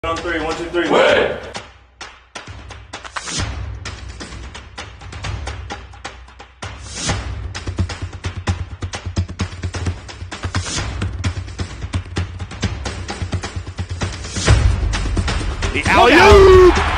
On three, 1, 2, 3. Wait! The alley-oop!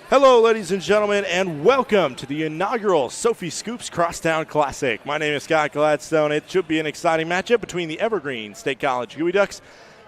Hello, ladies and gentlemen, and welcome to the inaugural Sofie Scoops Crosstown Classic. My name is Scott Gladstone. It should be an exciting matchup between the Evergreen State College Geoducks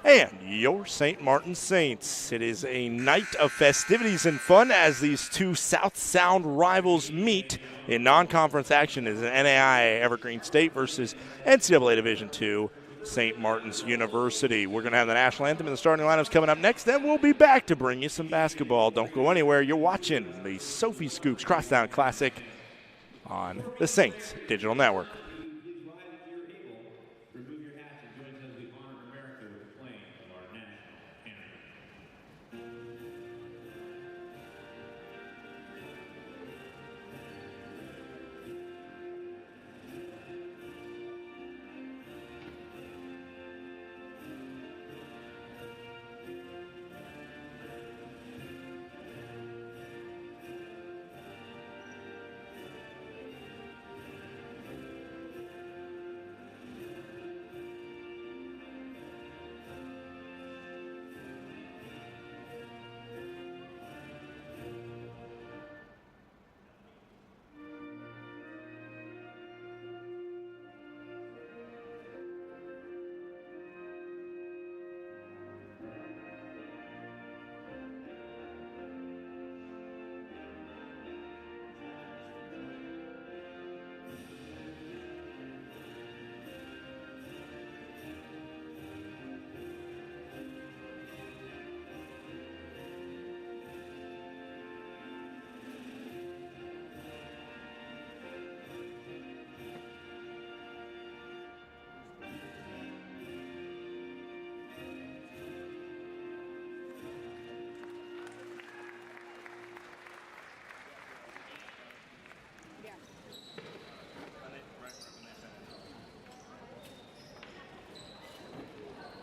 and your St. Martin Saints. It is a night of festivities and fun as these two South Sound rivals meet in non-conference action as an NAIA Evergreen State versus NCAA Division II St. Martin's University. We're going to have the national anthem and the starting lineups coming up next. Then we'll be back to bring you some basketball. Don't go anywhere. You're watching the Sofie Scoops Crosstown Classic on the Saints Digital Network.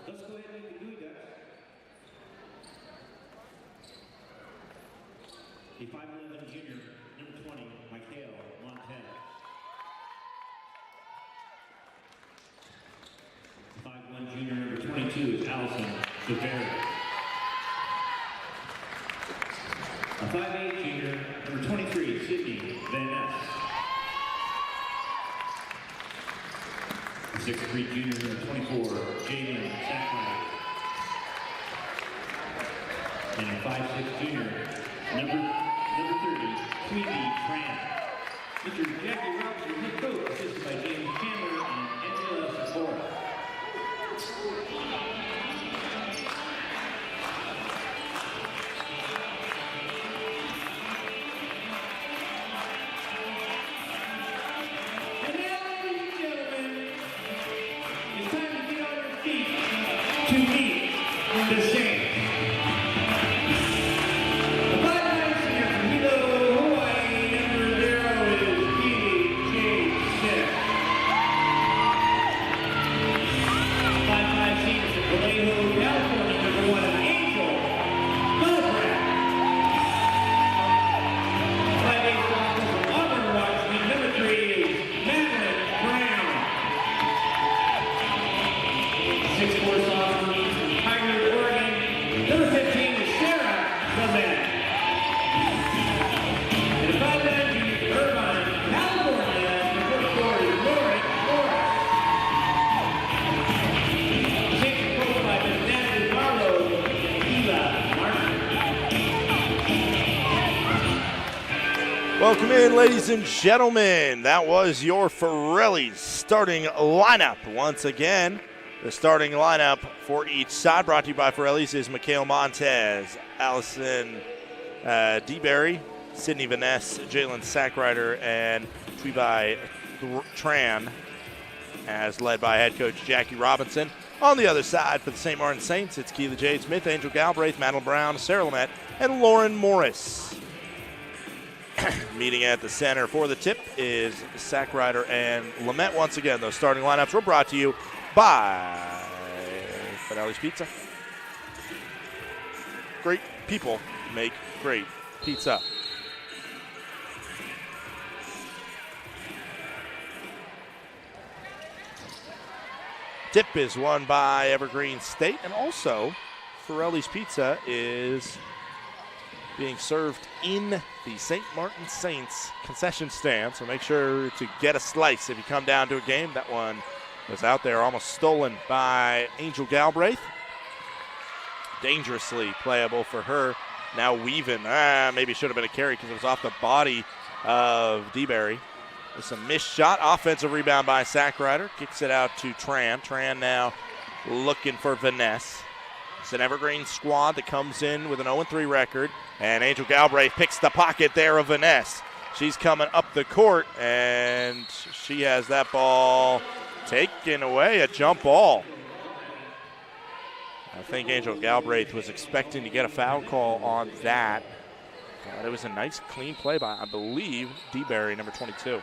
Let's go ahead and make the Geoducks. The 5'11" junior, number 20, Michael Montez. 5'1" junior, number 22 is Allison Sofie. A 5'8" junior, number 23, Sydney Van Ness. A 6'3" junior, number 24, Jalen Sackley. And a 5'6" junior, number 30, Tweety Tran. Mr. Jackie Robinson, head coach, assisted by James Chandler and Angela Sofie. And now, ladies and gentlemen, it's time to get on your feet to meet the Saints. The 5'9" senior from Hilo, Hawaii, number 0 is DJ Smith. 5'5" senior from Vallejo, California, number 1 is Angel Gilbreth. 5'8" sophomore from Auburn, Washington, number 3 is Madeline Brown. 6'4" sophomore from Tigard, Oregon, number 15 is Sarah Clement. And a 5'9" junior from Irvine, California, the first scorer is Lauren Morris. Saints are coached by Ms. Natalie Barlow and Ela Martin. Welcome in, ladies and gentlemen. That was your Forelli's starting lineup. Once again, the starting lineup for each side brought to you by Forelli's is Mikhail Montez, Allison DeBerry, Sydney Van Ness, Jalen Sackrider, and Tweety Tran, as led by head coach Jackie Robinson. On the other side for the St. Martin Saints, it's Keela Jade Smith, Angel Galbraith, Madeline Brown, Sarah Lamette, and Lauren Morris. Meeting at the center for the tip is Sackrider and Lamette. Once again, those starting lineups were brought to you by Fidelli's Pizza. Great people make great pizza. Tip is won by Evergreen State, and also Forelli's Pizza is being served in the St. Martin Saints concession stand, so make sure to get a slice if you come down to a game. That one was out there, almost stolen by Angel Galbraith. Dangerously playable for her. Now weaving. Maybe should have been a carry because it was off the body of DeBerry. It's a missed shot. Offensive rebound by Sackrider. Kicks it out to Tran. Tran now looking for Vanessa. It's an Evergreen squad that comes in with an 0-3 record. And Angel Galbraith picks the pocket there of Vanessa. She's coming up the court, and she has that ball taken away, a jump ball. I think Angel Galbraith was expecting to get a foul call on that. But it was a nice, clean play by, I believe, DeBerry, number 22.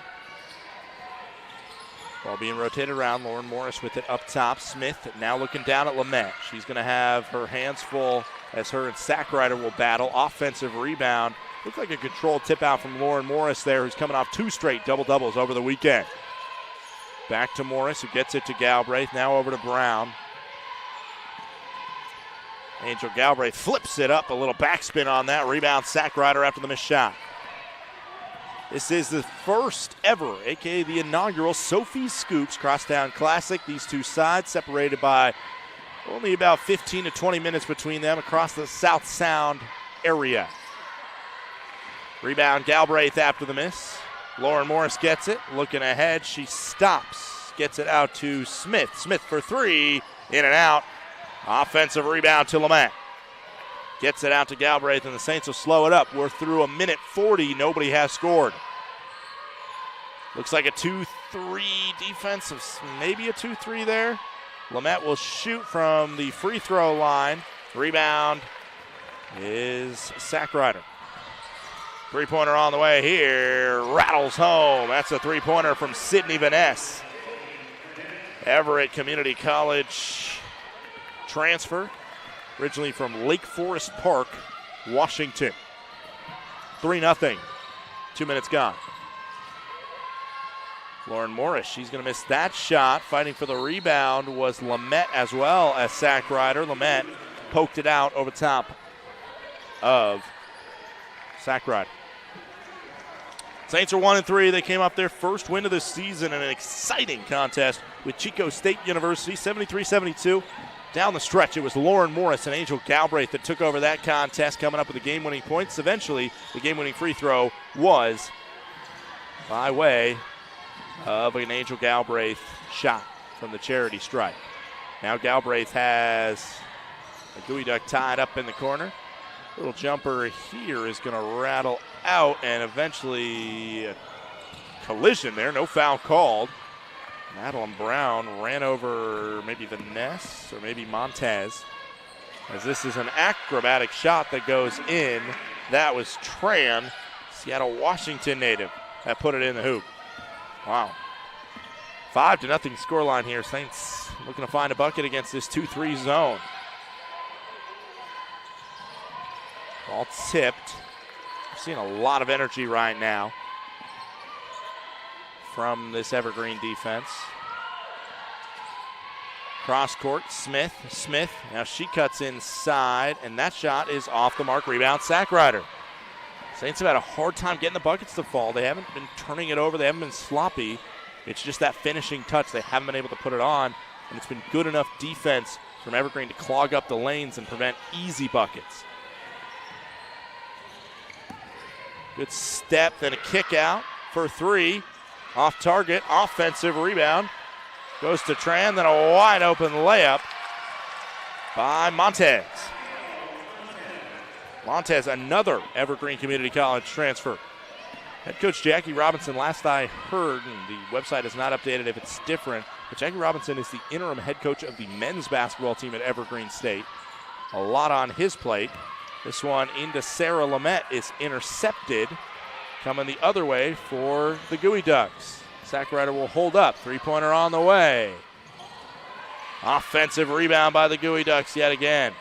Ball being rotated around. Lauren Morris with it up top. Smith now looking down at Lamette. She's going to have her hands full as her and Sackrider will battle. Offensive rebound. Looks like a controlled tip out from Lauren Morris there, who's coming off 2 straight double-doubles over the weekend. Back to Morris, who gets it to Galbraith. Now over to Brown. Angel Galbraith flips it up. A little backspin on that. Rebound Sackrider after the missed shot. This is the first ever, a.k.a. the inaugural Sofie Scoops Crosstown Classic. These two sides separated by only about 15 to 20 minutes between them across the South Sound area. Rebound Galbraith after the miss. Lauren Morris gets it. Looking ahead, she stops. Gets it out to Smith. Smith for 3. In and out. Offensive rebound to Lamette. Gets it out to Galbraith, and the Saints will slow it up. We're through 1:40. Nobody has scored. Looks like a 2-3 defense, maybe a 2-3 there. Lamette will shoot from the free throw line. Rebound is Sackrider. Three-pointer on the way here. Rattles home. That's a three-pointer from Sydney Vanessa. Everett Community College transfer. Originally from Lake Forest Park, Washington. 3-0. 2 minutes gone. Lauren Morris, she's going to miss that shot. Fighting for the rebound was Lamette as well as Sackrider. Lamette poked it out over top of Sackrider. Saints are 1-3. They came up their first win of the season in an exciting contest with Chico State University, 73-72. Down the stretch, it was Lauren Morris and Angel Galbraith that took over that contest, coming up with the game-winning points. Eventually, the game-winning free throw was by way of an Angel Galbraith shot from the charity stripe. Now Galbraith has a Gooey Duck tied up in the corner. Little jumper here is going to rattle out, and eventually a collision there. No foul called. Madeline Brown ran over maybe Vanessa or maybe Montez, as this is an acrobatic shot that goes in. That was Tran, Seattle, Washington native, that put it in the hoop. Wow. 5-0 scoreline here. Saints looking to find a bucket against this 2-3 zone. Ball tipped. We're seeing a lot of energy right now from this Evergreen defense. Cross court, Smith. Now she cuts inside, and that shot is off the mark. Rebound, Sackrider. Saints have had a hard time getting the buckets to fall. They haven't been turning it over. They haven't been sloppy. It's just that finishing touch. They haven't been able to put it on, and it's been good enough defense from Evergreen to clog up the lanes and prevent easy buckets. Good step, then a kick out for 3. Off target, offensive rebound. Goes to Tran, then a wide open layup by Montez. Montez, another Evergreen Community College transfer. Head coach Jackie Robinson, last I heard, and the website is not updated if it's different, but Jackie Robinson is the interim head coach of the men's basketball team at Evergreen State. A lot on his plate. This one into Sarah Lamette is intercepted. Coming the other way for the Gooey Ducks. Sackrider will hold up. Three-pointer on the way. Offensive rebound by the Gooey Ducks yet again.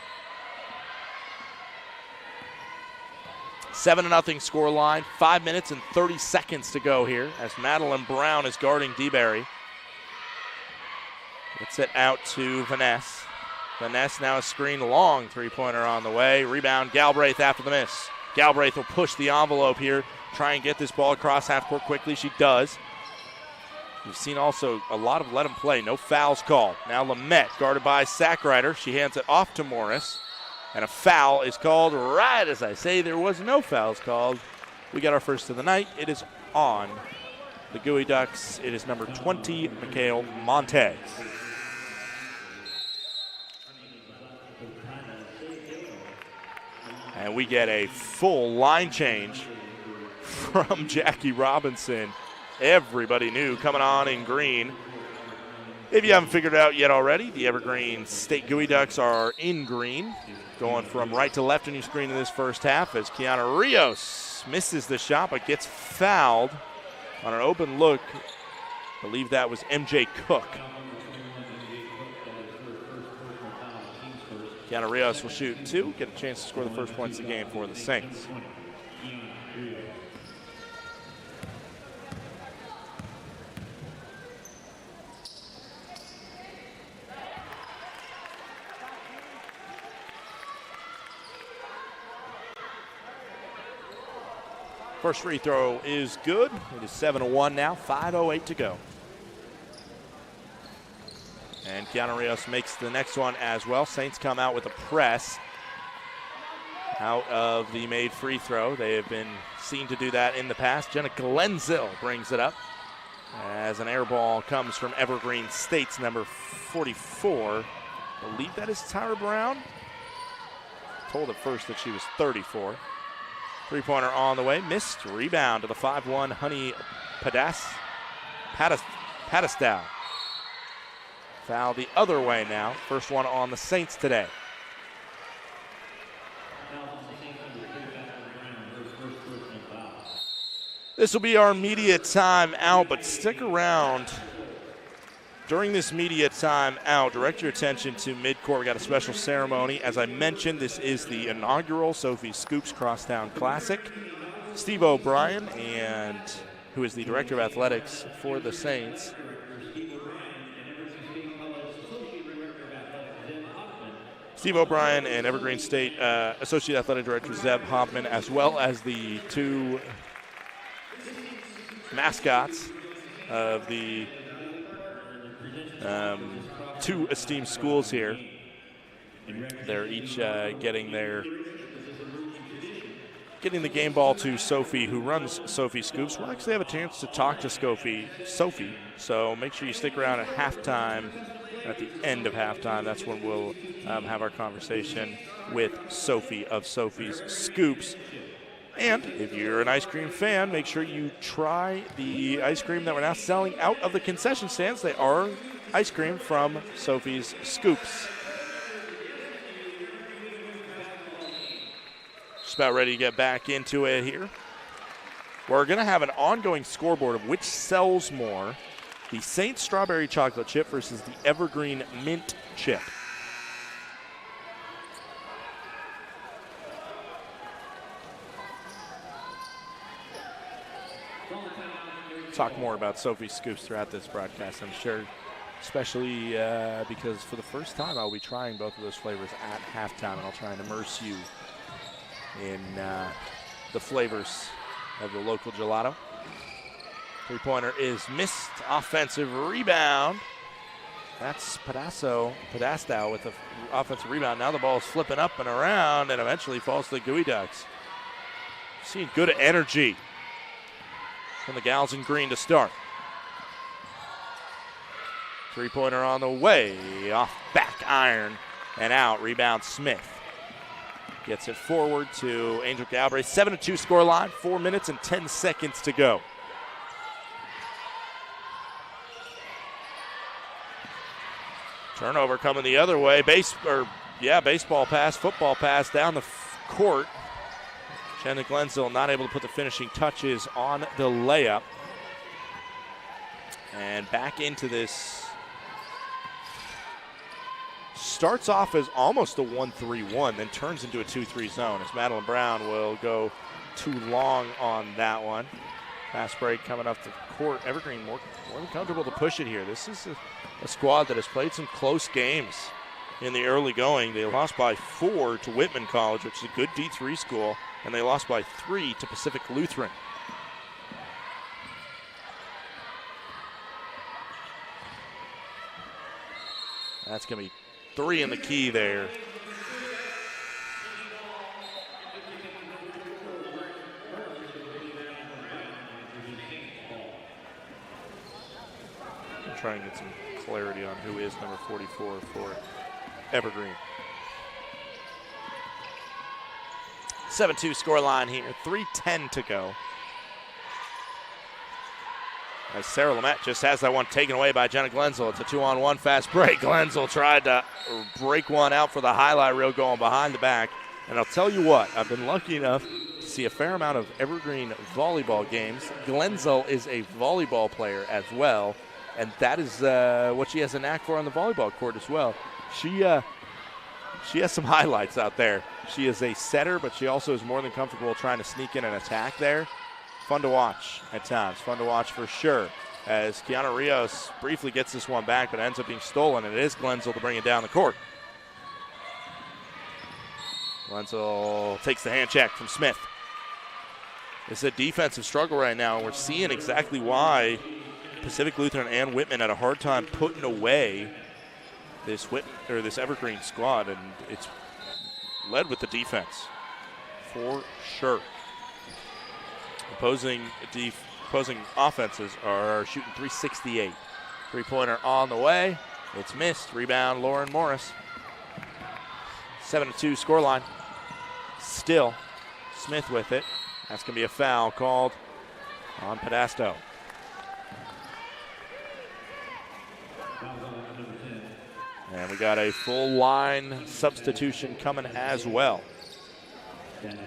7-0 scoreline. 5 minutes and 30 seconds to go here as Madeline Brown is guarding DeBerry. Gets it out to Vanessa. Vanessa now a screen long. Three-pointer on the way. Rebound Galbraith after the miss. Galbraith will push the envelope here, try and get this ball across half court quickly. She does. We've seen also a lot of let him play. No fouls called. Now Lamette guarded by Sackrider. She hands it off to Morris. And a foul is called right as I say. There was no fouls called. We got our first of the night. It is on the Gooey Ducks. It is number 20, Mikhail Montez. And we get a full line change from Jackie Robinson. Everybody new coming on in green. If you haven't figured it out yet already, the Evergreen State Gooey Ducks are in green, going from right to left on your screen in this first half as Kiana Rios misses the shot but gets fouled on an open look. I believe that was MJ Cook. Kiana Rios will shoot two, get a chance to score the first points of the game for the Saints. First free throw is good. It is 7-1 now, 5:08 to go. And Kiana Rios makes the next one as well. Saints come out with a press out of the made free throw. They have been seen to do that in the past. Jenna Glenzill brings it up as an air ball comes from Evergreen State's number 44. I believe that is Tyra Brown. Told at first that she was 34. Three-pointer on the way. Missed. Rebound to the 5'1" Honey Padastow. Foul the other way now. First one on the Saints today. This will be our media time out, but stick around. During this media time out, direct your attention to midcourt. We got a special ceremony. As I mentioned, this is the inaugural Sofie Scoops Crosstown Classic. Steve O'Brien, who is the director of athletics for the Saints, Steve O'Brien and Evergreen State Associate Athletic Director Zeb Hoffman, as well as the two mascots of the two esteemed schools here. They're each getting the game ball to Sofie, who runs Sofie Scoops. We'll actually have a chance to talk to Sofie, so make sure you stick around at halftime. At the end of halftime, that's when we'll have our conversation with Sofie of Sofie's Scoops. And if you're an ice cream fan, make sure you try the ice cream that we're now selling out of the concession stands. They are ice cream from Sofie's Scoops. Just about ready to get back into it here. We're going to have an ongoing scoreboard of which sells more. The Saints Strawberry Chocolate Chip versus the Evergreen Mint Chip. Talk more about Sofie Scoops throughout this broadcast, I'm sure, especially because for the first time I'll be trying both of those flavors at halftime, and I'll try and immerse you in the flavors of the local gelato. Three-pointer is missed. Offensive rebound. That's Padastow with the offensive rebound. Now the ball is flipping up and around and eventually falls to the Gooey Ducks. Seeing good energy from the gals in green to start. Three-pointer on the way. Off back iron and out. Rebound Smith. Gets it forward to Angel Galbraith. 7-2 score line. 4 minutes and 10 seconds to go. Turnover coming the other way. Baseball pass, football pass down the court. Shannon Glenzill not able to put the finishing touches on the layup. And back into this. Starts off as almost a 1-3-1, then turns into a 2-3 zone as Madeline Brown will go too long on that one. Fast break coming up the court. Evergreen more than comfortable to push it here. This is a squad that has played some close games in the early going. They lost by 4 to Whitman College, which is a good D3 school. and they lost by 3 to Pacific Lutheran. That's going to be 3 in the key there. I'm trying to get some clarity on who is number 44 for Evergreen. 7-2 scoreline here, 3:10 to go. As Sarah Lamette just has that one taken away by Jenna Glenzel. It's a 2-on-1 fast break. Glenzel tried to break one out for the highlight reel going behind the back. And I'll tell you what, I've been lucky enough to see a fair amount of Evergreen volleyball games. Glenzel is a volleyball player as well, and that is what she has a knack for on the volleyball court as well. She has some highlights out there. She is a setter, but she also is more than comfortable trying to sneak in an attack there. Fun to watch at times. Fun to watch for sure. As Kiana Rios briefly gets this one back, but ends up being stolen, and it is Glenzel to bring it down the court. Glenzel takes the hand check from Smith. It's a defensive struggle right now, and we're seeing exactly why Pacific Lutheran and Whitman had a hard time putting away this Evergreen squad, and it's led with the defense for sure. Opposing offenses are shooting .368. Three-pointer on the way. It's missed. Rebound, Lauren Morris. 7-2 scoreline. Still Smith with it. That's going to be a foul called on Pedasto. And we got a full line substitution coming as well.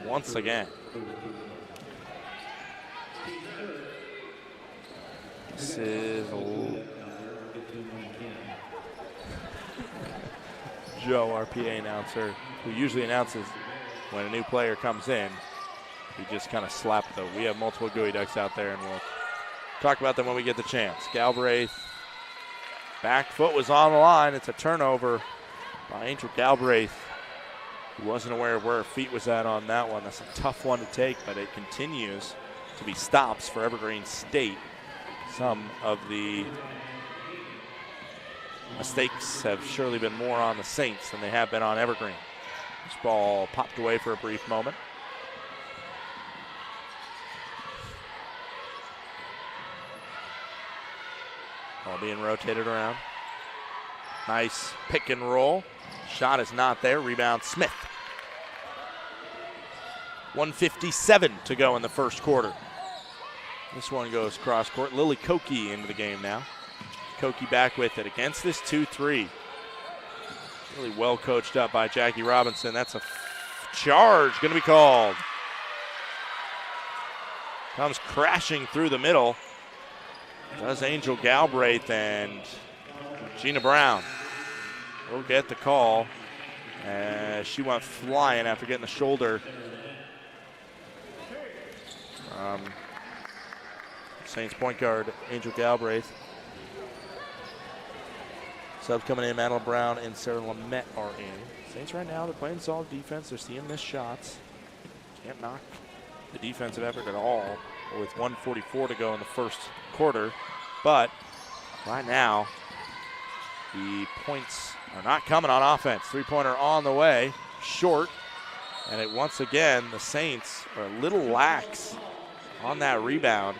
Once again. This is Joe, our PA announcer, who usually announces when a new player comes in. We just kind of slap though. We have multiple Gooey Ducks out there, and we'll talk about them when we get the chance. Galbraith, back foot was on the line. It's a turnover by Angel Galbraith, who wasn't aware of where her feet was at on that one. That's a tough one to take, but it continues to be stops for Evergreen State. Some of the mistakes have surely been more on the Saints than they have been on Evergreen. This ball popped away for a brief moment. Ball being rotated around. Nice pick and roll. Shot is not there. Rebound Smith. 1:57 to go in the first quarter. This one goes cross court. Lily Koki into the game now. Koki back with it against this 2-3. Really well coached up by Jackie Robinson. That's a charge going to be called. Comes crashing through the middle. Does Angel Galbraith, and Gina Brown will get the call. She went flying after getting the shoulder. Saints point guard Angel Galbraith. Subs coming in, Madeline Brown and Sarah Lamette are in. Saints right now, they're playing solid defense. They're seeing missed shots. Can't knock the defensive effort at all with 1:44 to go in the first quarter. But right now, the points are not coming on offense. Three-pointer on the way, short. And it once again, the Saints are a little lax on that rebound.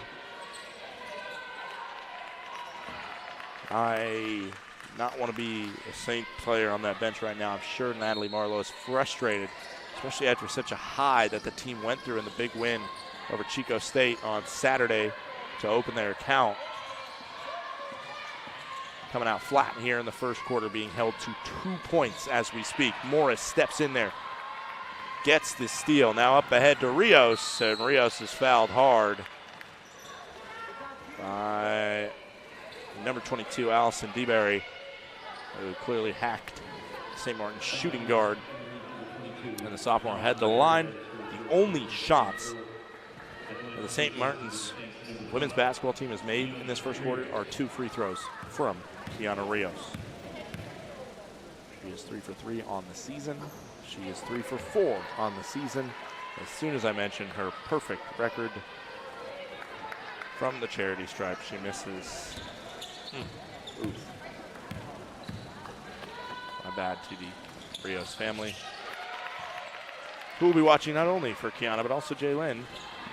I not want to be a Saint player on that bench right now. I'm sure Natalie Marlowe is frustrated, especially after such a high that the team went through in the big win over Chico State on Saturday to open their account. Coming out flat here in the first quarter, being held to 2 points as we speak. Morris steps in there, gets the steal. Now up ahead to Rios, and Rios is fouled hard by number 22, Allison DeBerry, who clearly hacked St. Martin's shooting guard. And the sophomore head to the line. The only shots that the St. Martin's women's basketball team has made in this first quarter are 2 free throws from Kiana Rios. She is 3 for 3 on the season. She is 3 for 4 on the season. as soon as I mention her perfect record from the charity stripe, she misses. Oof. My bad to the Rios family, who will be watching not only for Kiana, but also Jaylyn,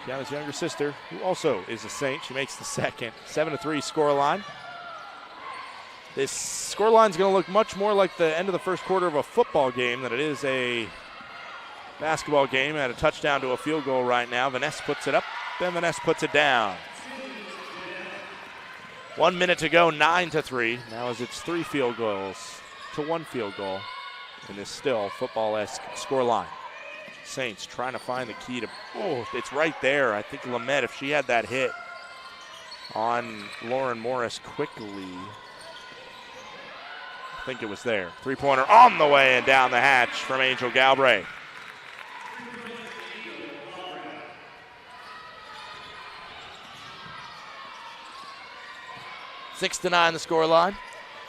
Kiana's younger sister, who also is a Saint. She makes the second. 7-3 scoreline. This scoreline is going to look much more like the end of the first quarter of a football game than it is a basketball game. At a touchdown to a field goal right now. Vanessa puts it up, then Vanessa puts it down. 1 minute to go, 9-3. Now as it's 3 field goals to 1 field goal in this still football-esque scoreline. Saints trying to find the key to, it's right there. I think Lamette, if she had that hit on Lauren Morris quickly, I think it was there. 3-pointer on the way and down the hatch from Angel Galbraith. Six to 9 the scoreline.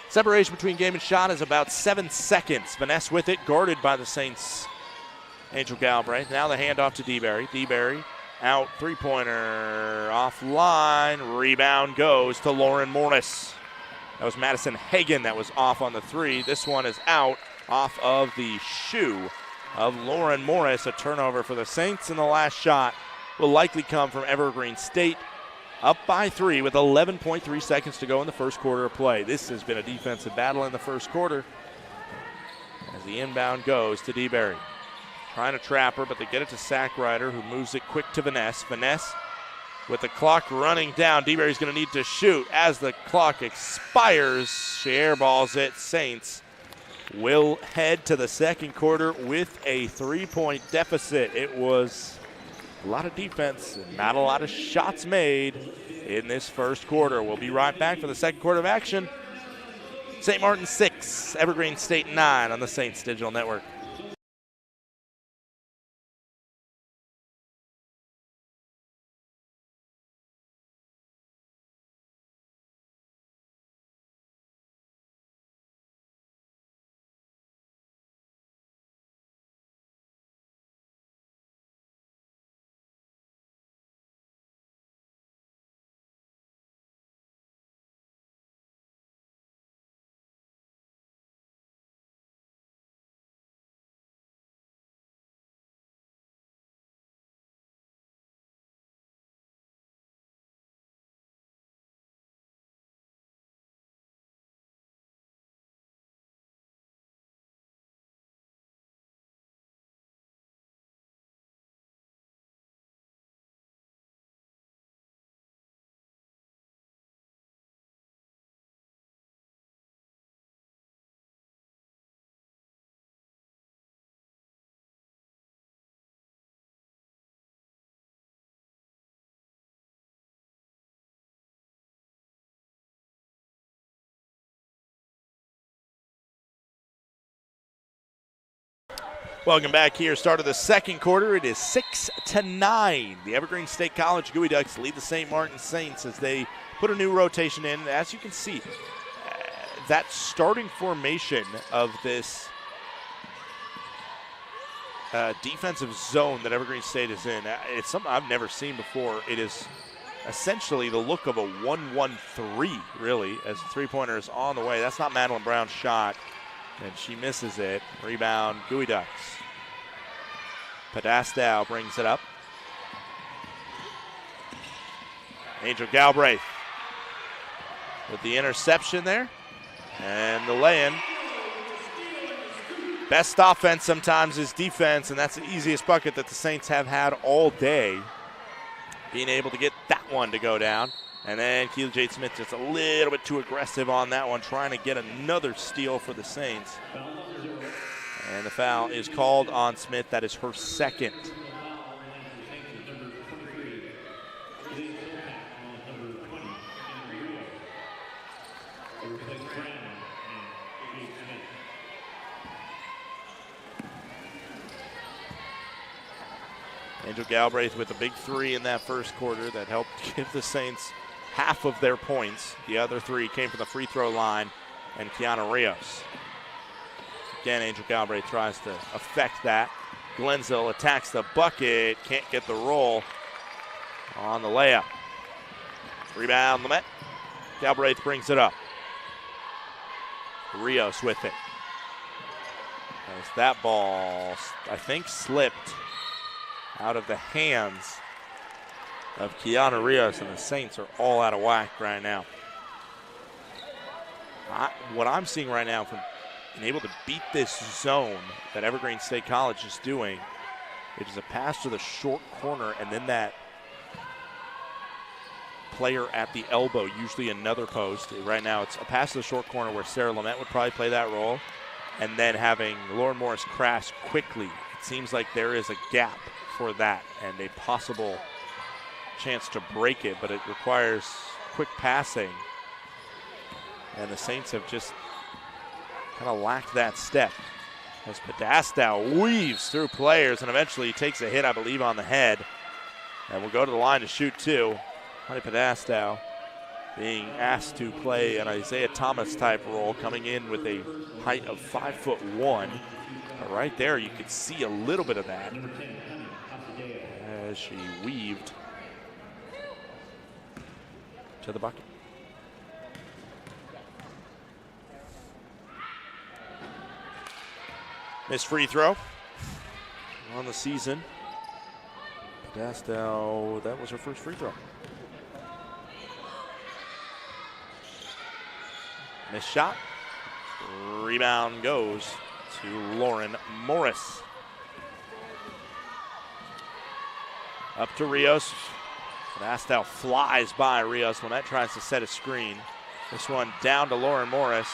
Separation between game and shot is about 7 seconds. Vanessa with it, guarded by the Saints' Angel Galbraith. Now the handoff to DeBerry. DeBerry out, 3-pointer offline. Rebound goes to Lauren Morris. That was Madison Hagan that was off on the 3. This one is out off of the shoe of Lauren Morris. A turnover for the Saints, and the last shot will likely come from Evergreen State. Up by 3 with 11.3 seconds to go in the first quarter of play. This has been a defensive battle in the first quarter as the inbound goes to DeBerry. Trying to trap her, but they get it to Sackrider, who moves it quick to Vanessa. Vanessa with the clock running down. DeBerry's going to need to shoot. As the clock expires, she airballs it. Saints will head to the second quarter with a 3-point deficit. It was a lot of defense and not a lot of shots made in this first quarter. We'll be right back for the second quarter of action. St. Martin 6, Evergreen State 9 on the Saints Digital Network. Welcome back here. Start of the second quarter. It is 6-9. The Evergreen State College Gooey Ducks lead the St. Martin Saints as they put a new rotation in. As you can see, that starting formation of this defensive zone that Evergreen State is in, it's something I've never seen before. It is essentially the look of a 1-1-3, really, as the three-pointer is on the way. That's not Madeline Brown's shot, and she misses it. Rebound, Gooey Ducks. Padastow brings it up. Angel Galbraith with the interception there. And the lay-in. Best offense sometimes is defense, and that's the easiest bucket that the Saints have had all day. Being able to get that one to go down. And then Keely Jade Smith just a little bit too aggressive on that one, trying to get another steal for the Saints. And the foul is called on Smith. That is her second. Angel Galbraith with a big three in that first quarter that helped give the Saints half of their points. The other three came from the free throw line and Kiana Rios. Again, Angel Galbraith tries to affect that. Glenzel attacks the bucket, can't get the roll on the layup. Rebound, Lamette. Galbraith brings it up. Rios with it. As that ball, I think, slipped out of the hands of Kiana Rios, and the Saints are all out of whack right now. What I'm seeing right now from being able to beat this zone that Evergreen State College is doing, it is a pass to the short corner, and then that player at the elbow, usually another post. Right now it's a pass to the short corner where Sarah Lamette would probably play that role, and then having Lauren Morris crash quickly. It seems like there is a gap for that and a possible chance to break it, but it requires quick passing, and the Saints have just kind of lacked that step. As Podastow weaves through players and eventually takes a hit, I believe, on the head, and will go to the line to shoot two. Honey Podastow being asked to play an Isaiah Thomas type role, coming in with a height of 5'1". But right there you could see a little bit of that as she weaved to the bucket. Missed free throw on the season. Podastow, that was her first free throw. Missed shot. Rebound goes to Lauren Morris. Up to Rios. Podastow flies by Rios. Lamette tries to set a screen. This one down to Lauren Morris.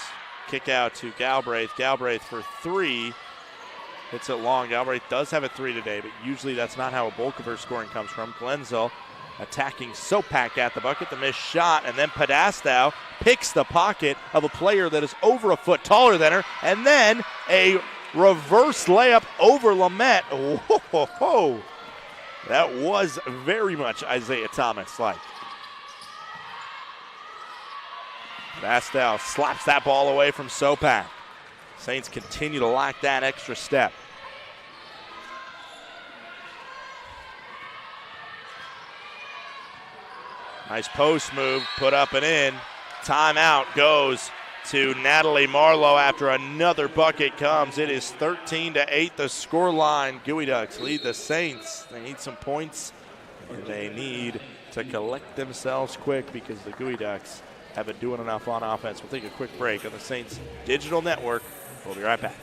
Kick out to Galbraith. Galbraith for three. Hits it long. Galbraith does have a three today, but usually that's not how a bulk of her scoring comes from. Glenzel attacking Sopak at the bucket. The missed shot, and then Podastow picks the pocket of a player that is over a foot taller than her, and then a reverse layup over Lamette. Whoa. That was very much Isaiah Thomas-like. Podastow slaps that ball away from Sopak. Saints continue to lack that extra step. Nice post move, put up and in. Timeout goes to Natalie Marlowe after another bucket comes. It is 13-8 the score line. Gooey Ducks lead the Saints. They need some points, and they need to collect themselves quick because the Gooey Ducks have been doing enough on offense. We'll take a quick break on the Saints Digital Network. We'll be right back.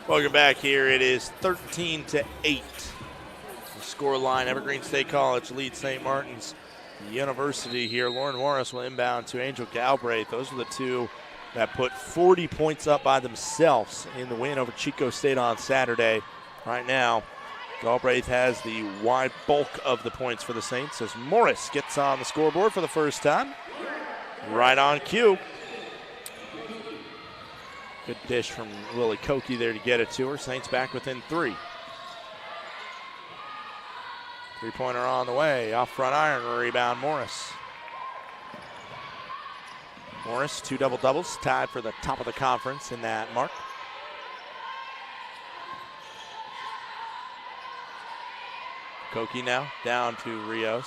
Welcome back here. It is 13-8. The score line, Evergreen State College leads St. Martin's University here. Lauren Morris will inbound to Angel Galbraith. Those are the two that put 40 points up by themselves in the win over Chico State on Saturday. Right now, Galbraith has the wide bulk of the points for the Saints as Morris gets on the scoreboard for the first time. Right on cue. Good dish from Lily Koki there to get it to her. Saints back within three. Three-pointer on the way. Off front iron, rebound Morris. Morris, two double-doubles, tied for the top of the conference in that mark. Koki now down to Rios.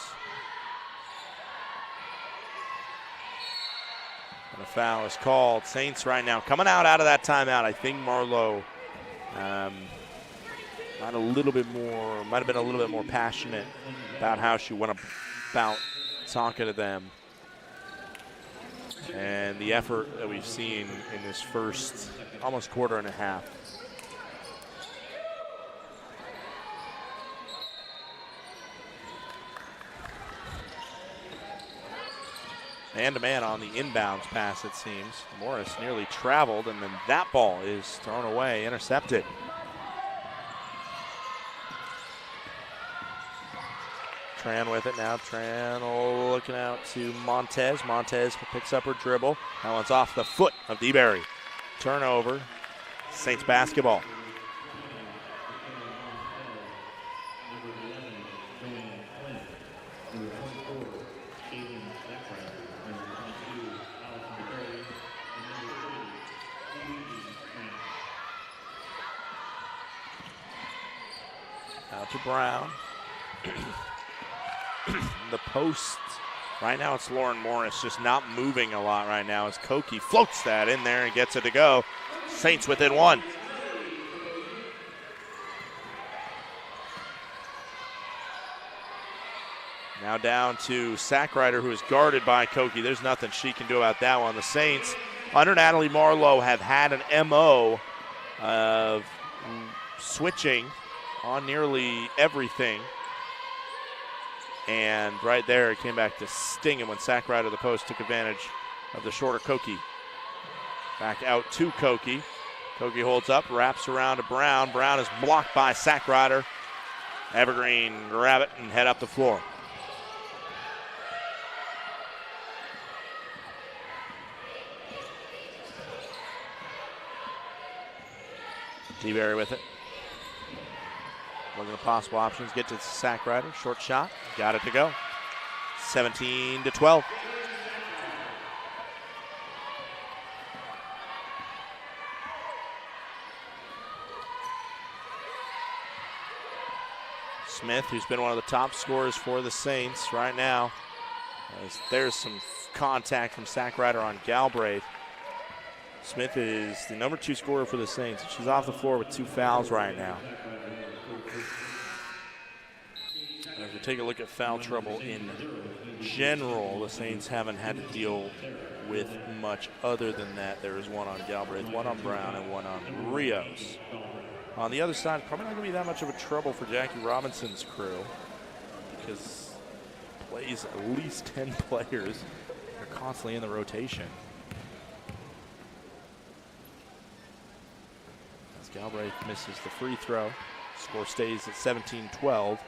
And a foul is called. Saints right now coming out of that timeout. I think Marlowe might have been a little bit more passionate about how she went about talking to them. And the effort that we've seen in this first almost quarter and a half. Man-to-man on the inbounds pass, it seems. Morris nearly traveled, and then that ball is thrown away, intercepted. Tran with it now. Tran looking out to Montez. Montez picks up her dribble. That one's off the foot of DeBerry. Turnover. Saints basketball. Out to Brown. The post, right now it's Lauren Morris just not moving a lot right now as Koki floats that in there and gets it to go. Saints within one. Now down to Sackrider, who is guarded by Koki. There's nothing she can do about that one. The Saints, under Natalie Marlowe, have had an MO of switching on nearly everything. And right there, it came back to sting him when Sackrider, the post, took advantage of the shorter Koki. Back out to Koki. Koki holds up, wraps around to Brown. Brown is blocked by Sackrider. Evergreen grab it and head up the floor. DeBerry with it. Looking at possible options. Get to Sackrider. Short shot. Got it to go. 17-12. Smith, who's been one of the top scorers for the Saints right now. As there's some contact from Sackrider on Galbraith. Smith is the number 2 scorer for the Saints. She's off the floor with 2 fouls right now. As we take a look at foul trouble in general, the Saints haven't had to deal with much other than that. There is one on Galbraith, one on Brown, and one on Rios. On the other side, probably not going to be that much of a trouble for Jackie Robinson's crew because plays at least 10 players. They're constantly in the rotation. As Galbraith misses the free throw, score stays at 17-12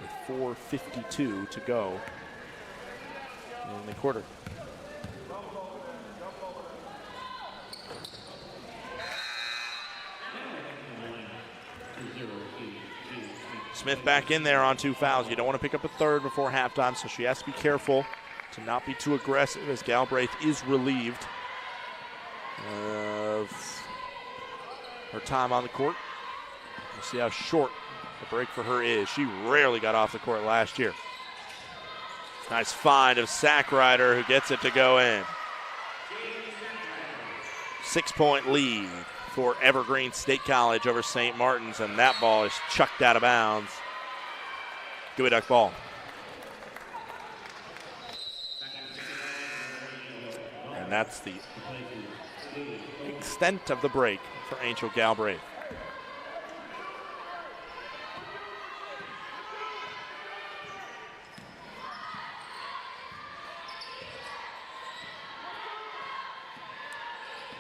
with 4:52 to go in the quarter. Smith back in there on 2 fouls. You don't want to pick up a third before halftime, so she has to be careful to not be too aggressive as Galbraith is relieved of her time on the court. We'll see how short the break for her is. She rarely got off the court last year. Nice find of Sackrider, who gets it to go in. 6-point lead for Evergreen State College over St. Martin's, and that ball is chucked out of bounds. Gooey Duck ball. And that's the extent of the break for Angel Galbraith.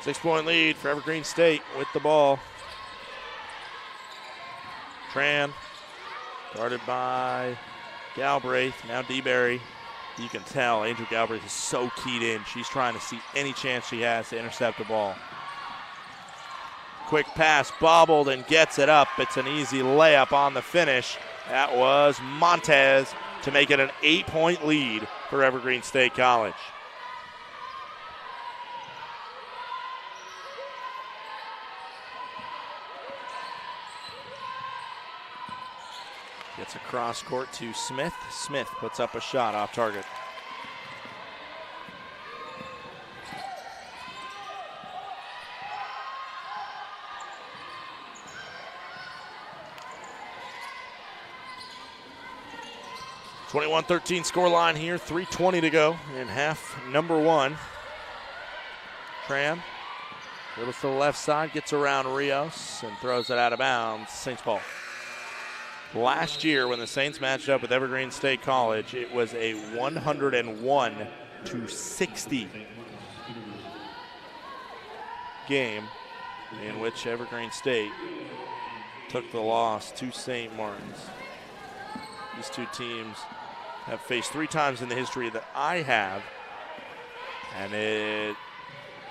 Six-point lead for Evergreen State with the ball. Tran, guarded by Galbraith. Now DeBerry. You can tell Angel Galbraith is so keyed in. She's trying to see any chance she has to intercept the ball. Quick pass, bobbled and gets it up. It's an easy layup on the finish. That was Montez to make it an 8-point lead for Evergreen State College. Gets across court to Smith. Smith puts up a shot off target. (21-13) score line here. 3:20 to go in half number one. Tram dribbles to the left side, gets around Rios and throws it out of bounds. Saints ball. Last year when the Saints matched up with Evergreen State College, it was a 101-60 game in which Evergreen State took the loss to St. Martin's. These two teams have faced 3 times in the history that I have, and it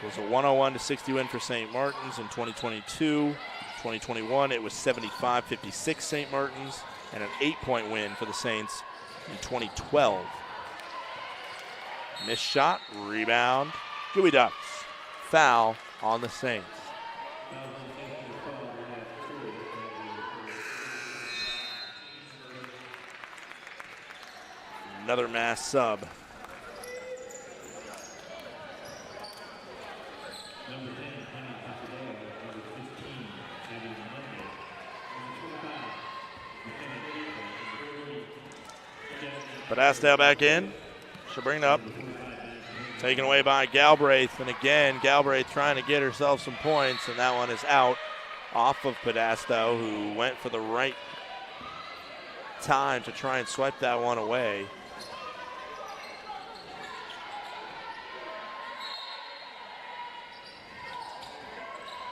was a 101-60 win for St. Martin's in 2022. 2021, it was 75-56 St. Martin's, and an 8-point win for the Saints in 2012. Missed shot, rebound, Gooey Ducks. Foul on the Saints. Another mass sub. But Asdale back in. She'll bring it up. Taken away by Galbraith. And again, Galbraith trying to get herself some points. And that one is out off of Podesta, who went for the right time to try and swipe that one away.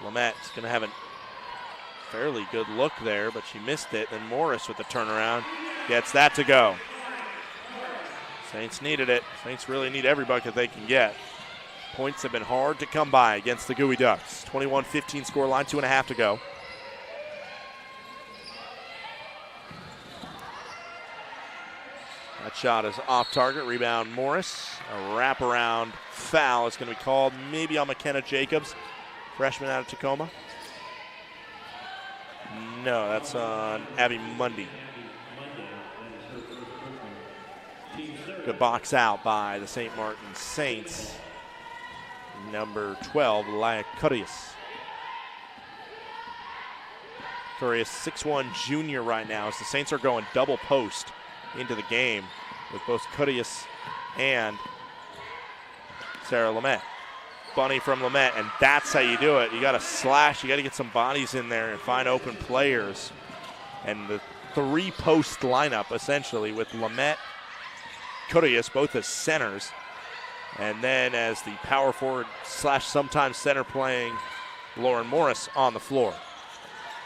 Lamette's going to have a fairly good look there, but she missed it. Then Morris with the turnaround gets that to go. Saints needed it. Saints really need every bucket they can get. Points have been hard to come by against the Gooey Ducks. 21-15 score line, 2.5 to go. That shot is off target. Rebound Morris. A wraparound foul is going to be called maybe on McKenna Jacobs, freshman out of Tacoma. No, that's on Abby Mundy. Good box out by the St. Martin Saints. Number 12, Laia Curious. Curious, 6'1" junior right now, as the Saints are going double post into the game with both Curious and Sarah Lamette. Bunny from Lamette, and that's how you do it. You got to slash, you got to get some bodies in there and find open players. And the 3-post lineup, essentially, with Lamette, Curious, both as centers, and then as the power forward slash sometimes center playing Lauren Morris on the floor.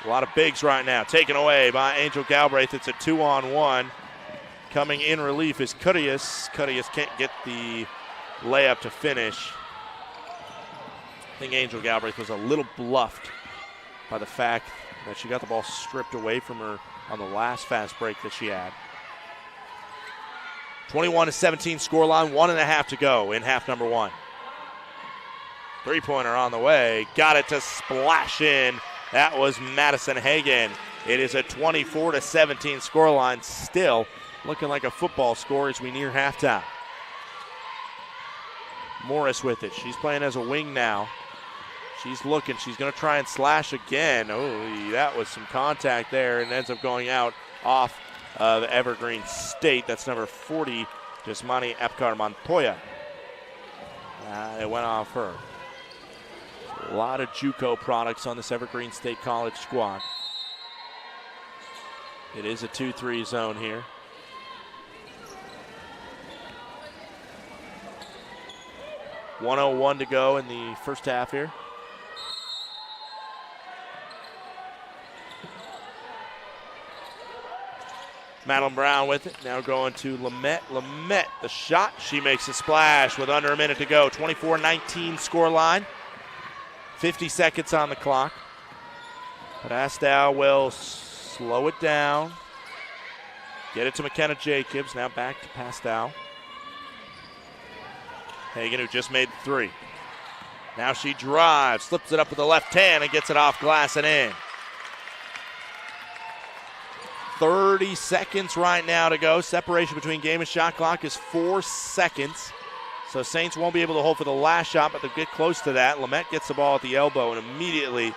A lot of bigs right now. Taken away by Angel Galbraith. It's a 2-on-1. Coming in relief is Curious. Curious can't get the layup to finish. I think Angel Galbraith was a little bluffed by the fact that she got the ball stripped away from her on the last fast break that she had. 21-17 scoreline, 1.5 to go in half number one. 3-pointer on the way, got it to splash in. That was Madison Hagan. It is a 24-17 scoreline, still looking like a football score as we near halftime. Morris with it, she's playing as a wing now. She's looking, she's gonna try and slash again. Oh, that was some contact there and ends up going out off of Evergreen State. That's number 40, Jasmani Epcar Montoya. It went off her. A lot of JUCO products on this Evergreen State College squad. It is a 2-3 zone here. .101 to go in the first half here. Madeline Brown with it, now going to Lamette. Lamette, the shot, she makes a splash with under a minute to go. 24-19 score line. 50 seconds on the clock. But Asdale will slow it down. Get it to McKenna Jacobs, now back to Pastel. Hagan, who just made 3. Now she drives, slips it up with the left hand and gets it off glass and in. 30 seconds right now to go. Separation between game and shot clock is 4 seconds. So Saints won't be able to hold for the last shot, but they'll get close to that. Lamette gets the ball at the elbow, and immediately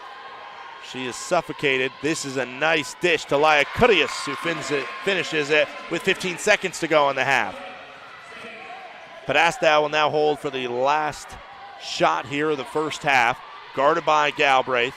she is suffocated. This is a nice dish to Laya Curious, who finishes it with 15 seconds to go in the half. Podesta will now hold for the last shot here of the first half, guarded by Galbraith.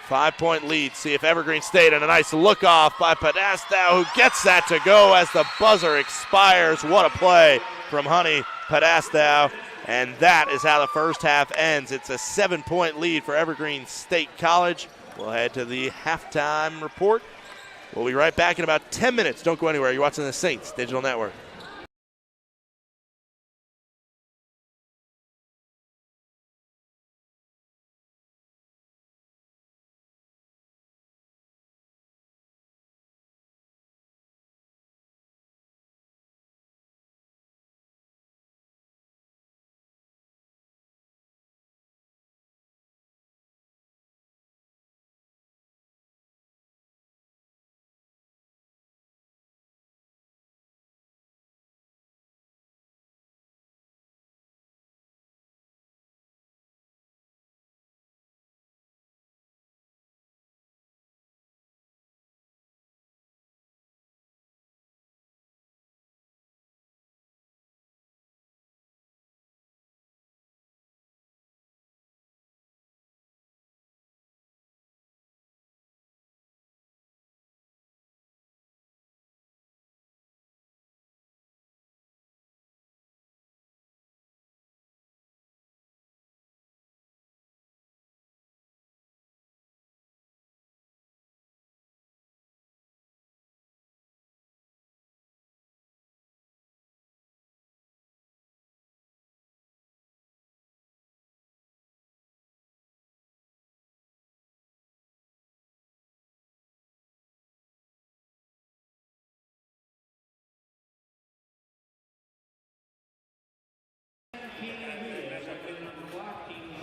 5-point lead. See if Evergreen stayed, and a nice look off by Podesta, who gets that to go as the buzzer expires. What a play from Honey Podesta. And that is how the first half ends. It's a 7-point lead for Evergreen State College. We'll head to the halftime report. We'll be right back in about 10 minutes. Don't go anywhere. You're watching the Saints Digital Network.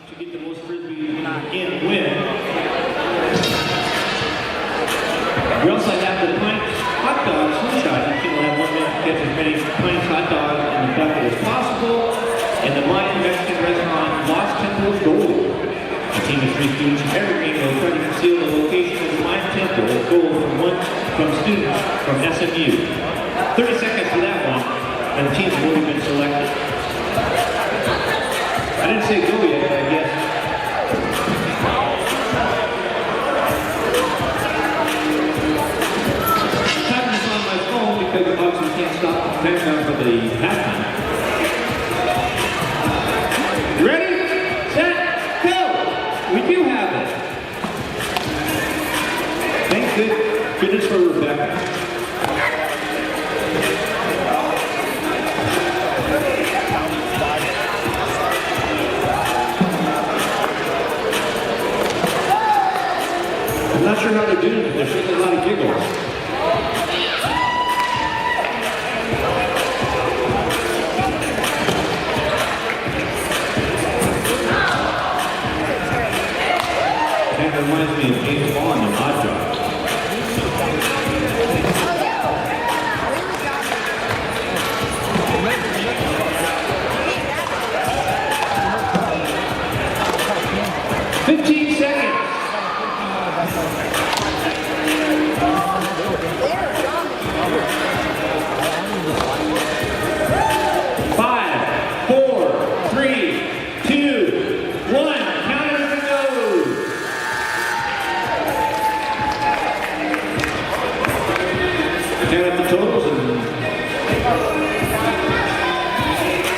To get the most frisbee in win. We also have the Pints hot dog slingshot. Each team will have 1 minute to catch as many Pints hot dogs in the bucket as possible. And the Mayan Mexican restaurant Lost Temple of Gold. A team of 3 students from Evergreen will try to conceal the location of the Mayan Temple of Gold from students from SMU. 30 seconds for that one, and the teams have already been selected. I didn't say go yet, but I guess. Time this on my phone because obviously can't stop the countdown for the halftime. You ready? Set, go! We do have it. Thank goodness for Rebecca. I'm not sure how to do it, but there's just a lot of giggles. Kind of reminds me of James Bond in Odd Job.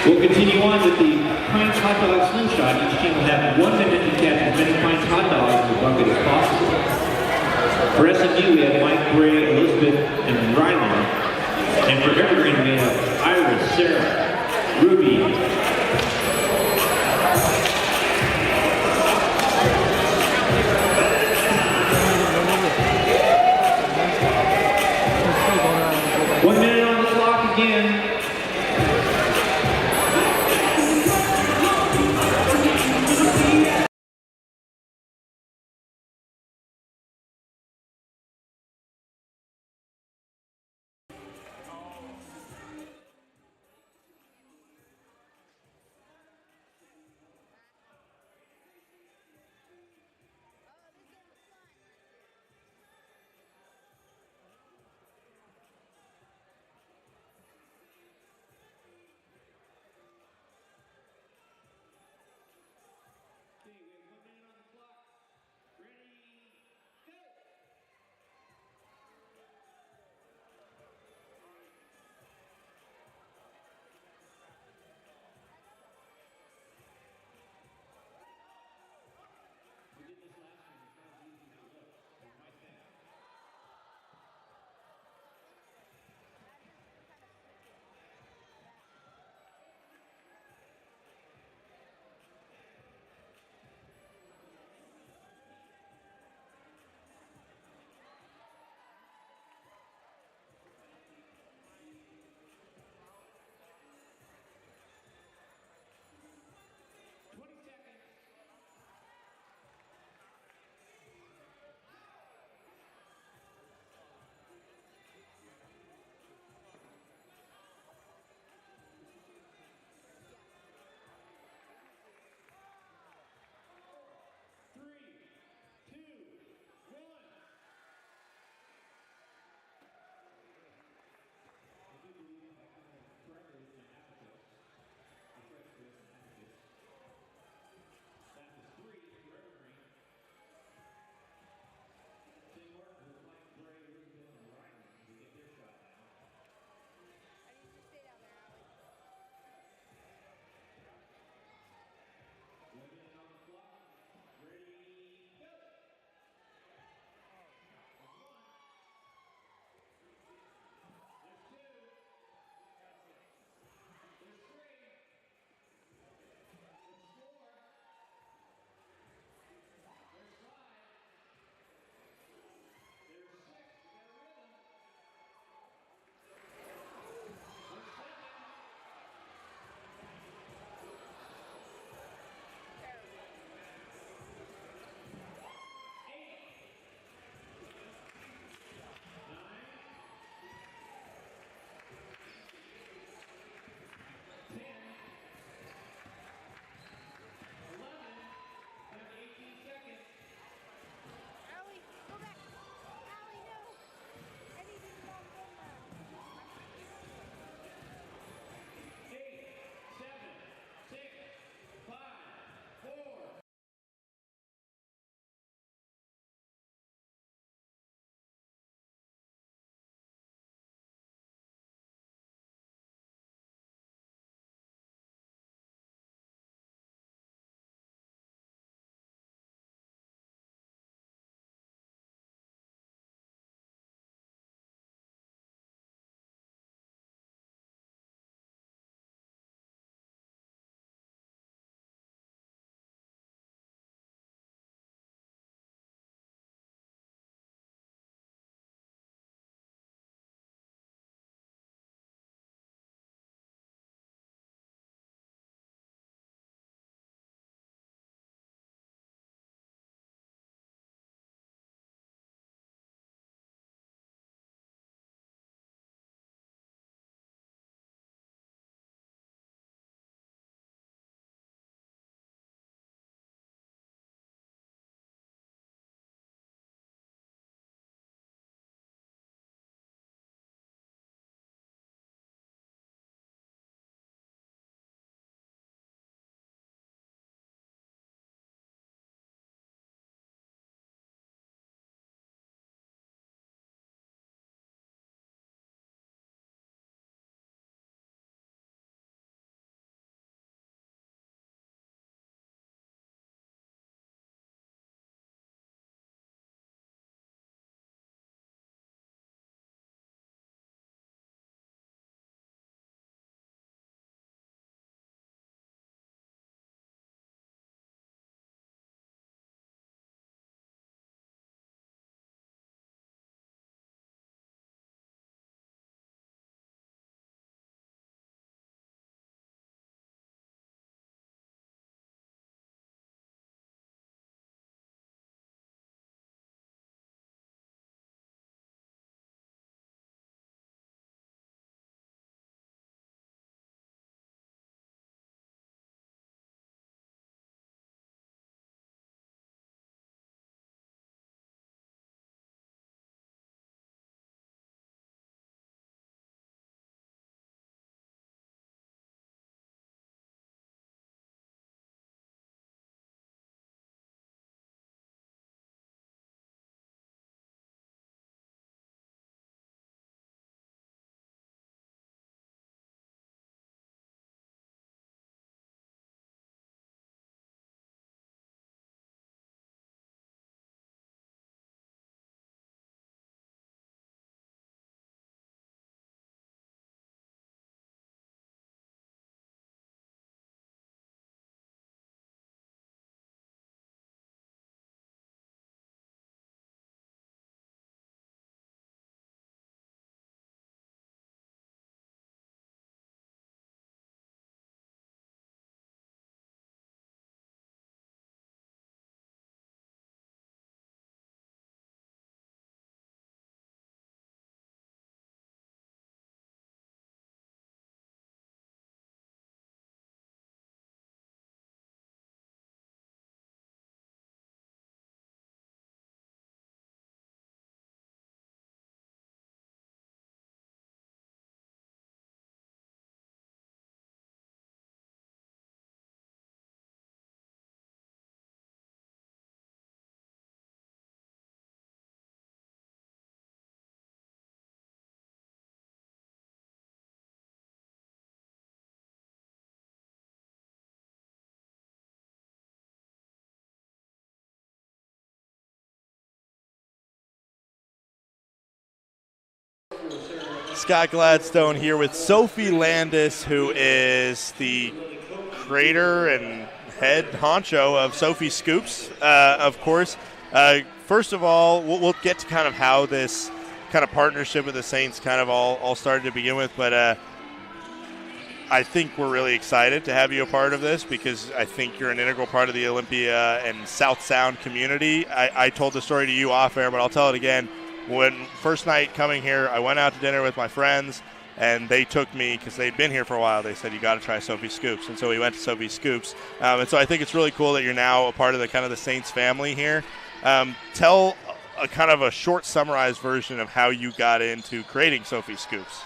We'll continue on with the Pints hot dog slingshot. Each team will have 1 minute to catch as many Pints hot dogs in the bucket as possible. For SMU, we have Mike, Gray, Elizabeth, and Rylan. And for Evergreen, we have Iris, Sarah, Ruby, Scott Gladstone here with Sofie Landis, who is the creator and head honcho of Sofie Scoops, of course. First of all, we'll get to kind of how this kind of partnership with the Saints kind of all started to begin with, but I think we're really excited to have you a part of this because I think you're an integral part of the Olympia and South Sound community. I told the story to you off air, but I'll tell it again. When first night coming here, I went out to dinner with my friends, and they took me because they'd been here for a while. They said, you got to try Sofie Scoops. And so we went to Sofie Scoops. And so I think it's really cool that you're now a part of the kind of the Saints family here. Tell a kind of a short summarized version of how you got into creating Sofie Scoops.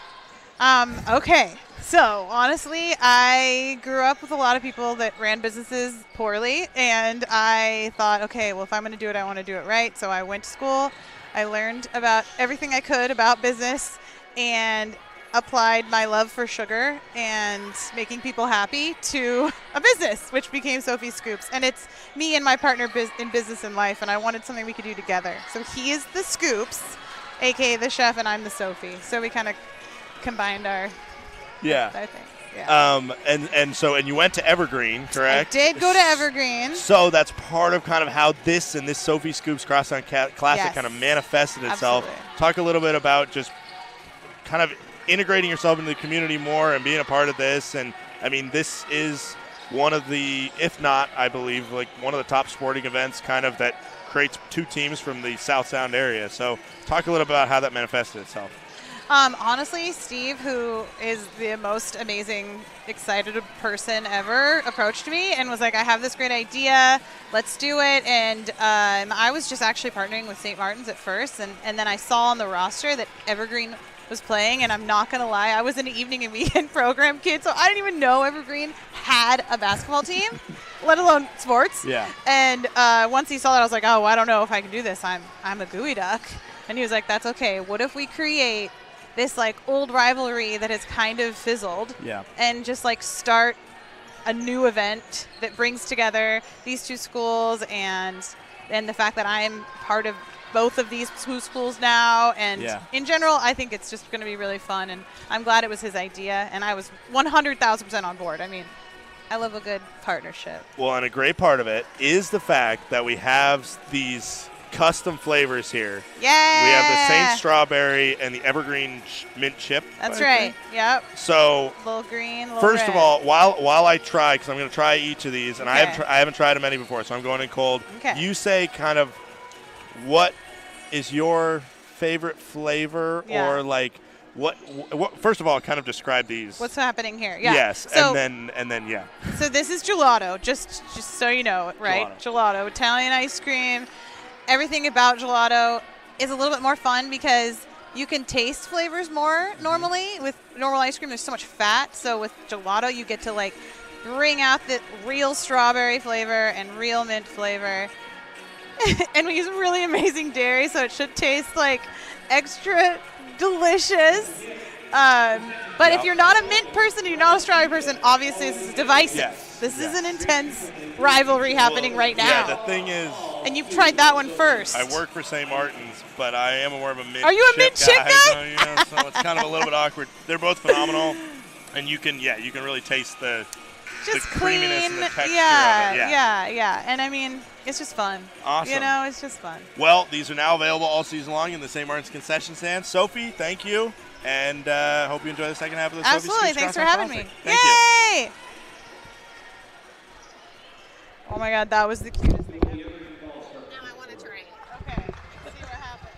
Okay. So, honestly, I grew up with a lot of people that ran businesses poorly, and I thought, okay, well, if I'm going to do it, I want to do it right. So I went to school. I learned about everything I could about business and applied my love for sugar and making people happy to a business, which became Sofie Scoops. And it's me and my partner in business and life, and I wanted something we could do together. So he is the Scoops, a.k.a. the chef, and I'm the Sofie. So we kind of combined our things. Yeah. And you went to Evergreen, correct? I did go to Evergreen. So that's part of kind of how this Sofie Scoops Crosstown Classic kind of manifested itself. Absolutely. Talk a little bit about just kind of integrating yourself into the community more and being a part of this. And I mean, this is one of the, if not, I believe, like one of the top sporting events kind of that creates two teams from the South Sound area. So talk a little bit about how that manifested itself. Honestly, Steve, who is the most amazing, excited person ever, approached me and was like, I have this great idea. Let's do it. And I was just actually partnering with St. Martin's at first. And then I saw on the roster that Evergreen was playing. And I'm not going to lie, I was an evening and weekend program kid. So I didn't even know Evergreen had a basketball team, let alone sports. Yeah. And once he saw that, I was like, oh, I don't know if I can do this. I'm a gooey duck. And he was like, that's okay. What if we create this like old rivalry that has kind of fizzled and just like start a new event that brings together these two schools and the fact that I'm part of both of these two schools now, and in general I think it's just going to be really fun, and I'm glad it was his idea, and I was 100,000% on board. I mean, I love a good partnership. Well, and a great part of it is the fact that we have these custom flavors here. Yeah. We have the Saint Strawberry and the Evergreen Mint Chip. That's right. Yep. So, little green, little first red. of all, while I try, because I'm going to try each of these, and I haven't tried them any before, so I'm going in cold. Okay. You say kind of what is your favorite flavor, or like what? First of all, kind of describe these. What's happening here? Yeah. Yes, so, and then yeah. So this is gelato, just so you know, right? Gelato, Italian ice cream. Everything about gelato is a little bit more fun because you can taste flavors more normally. With normal ice cream, there's so much fat. So with gelato, you get to like bring out the real strawberry flavor and real mint flavor. And we use really amazing dairy, so it should taste like extra delicious. But if you're not a mint person and you're not a strawberry person, obviously this is divisive. Yes. This is an intense rivalry happening right now. Yeah, the thing is, and you've tried that one first. I work for St. Martin's, but I am more of a mint. Are you a mint chip guy? So it's kind of a little bit awkward. They're both phenomenal, and you can really taste the creaminess and the texture of it. Yeah. And I mean, it's just fun. Awesome. You know, it's just fun. Well, these are now available all season long in the St. Martin's concession stand. Sofie, thank you, and hope you enjoy the second half of the Sofie Scoops. Absolutely. Thanks for having me. Thank you. Yay! Oh my God, that was the cutest thing ever. Now I want to try it. Okay, let's see what happens.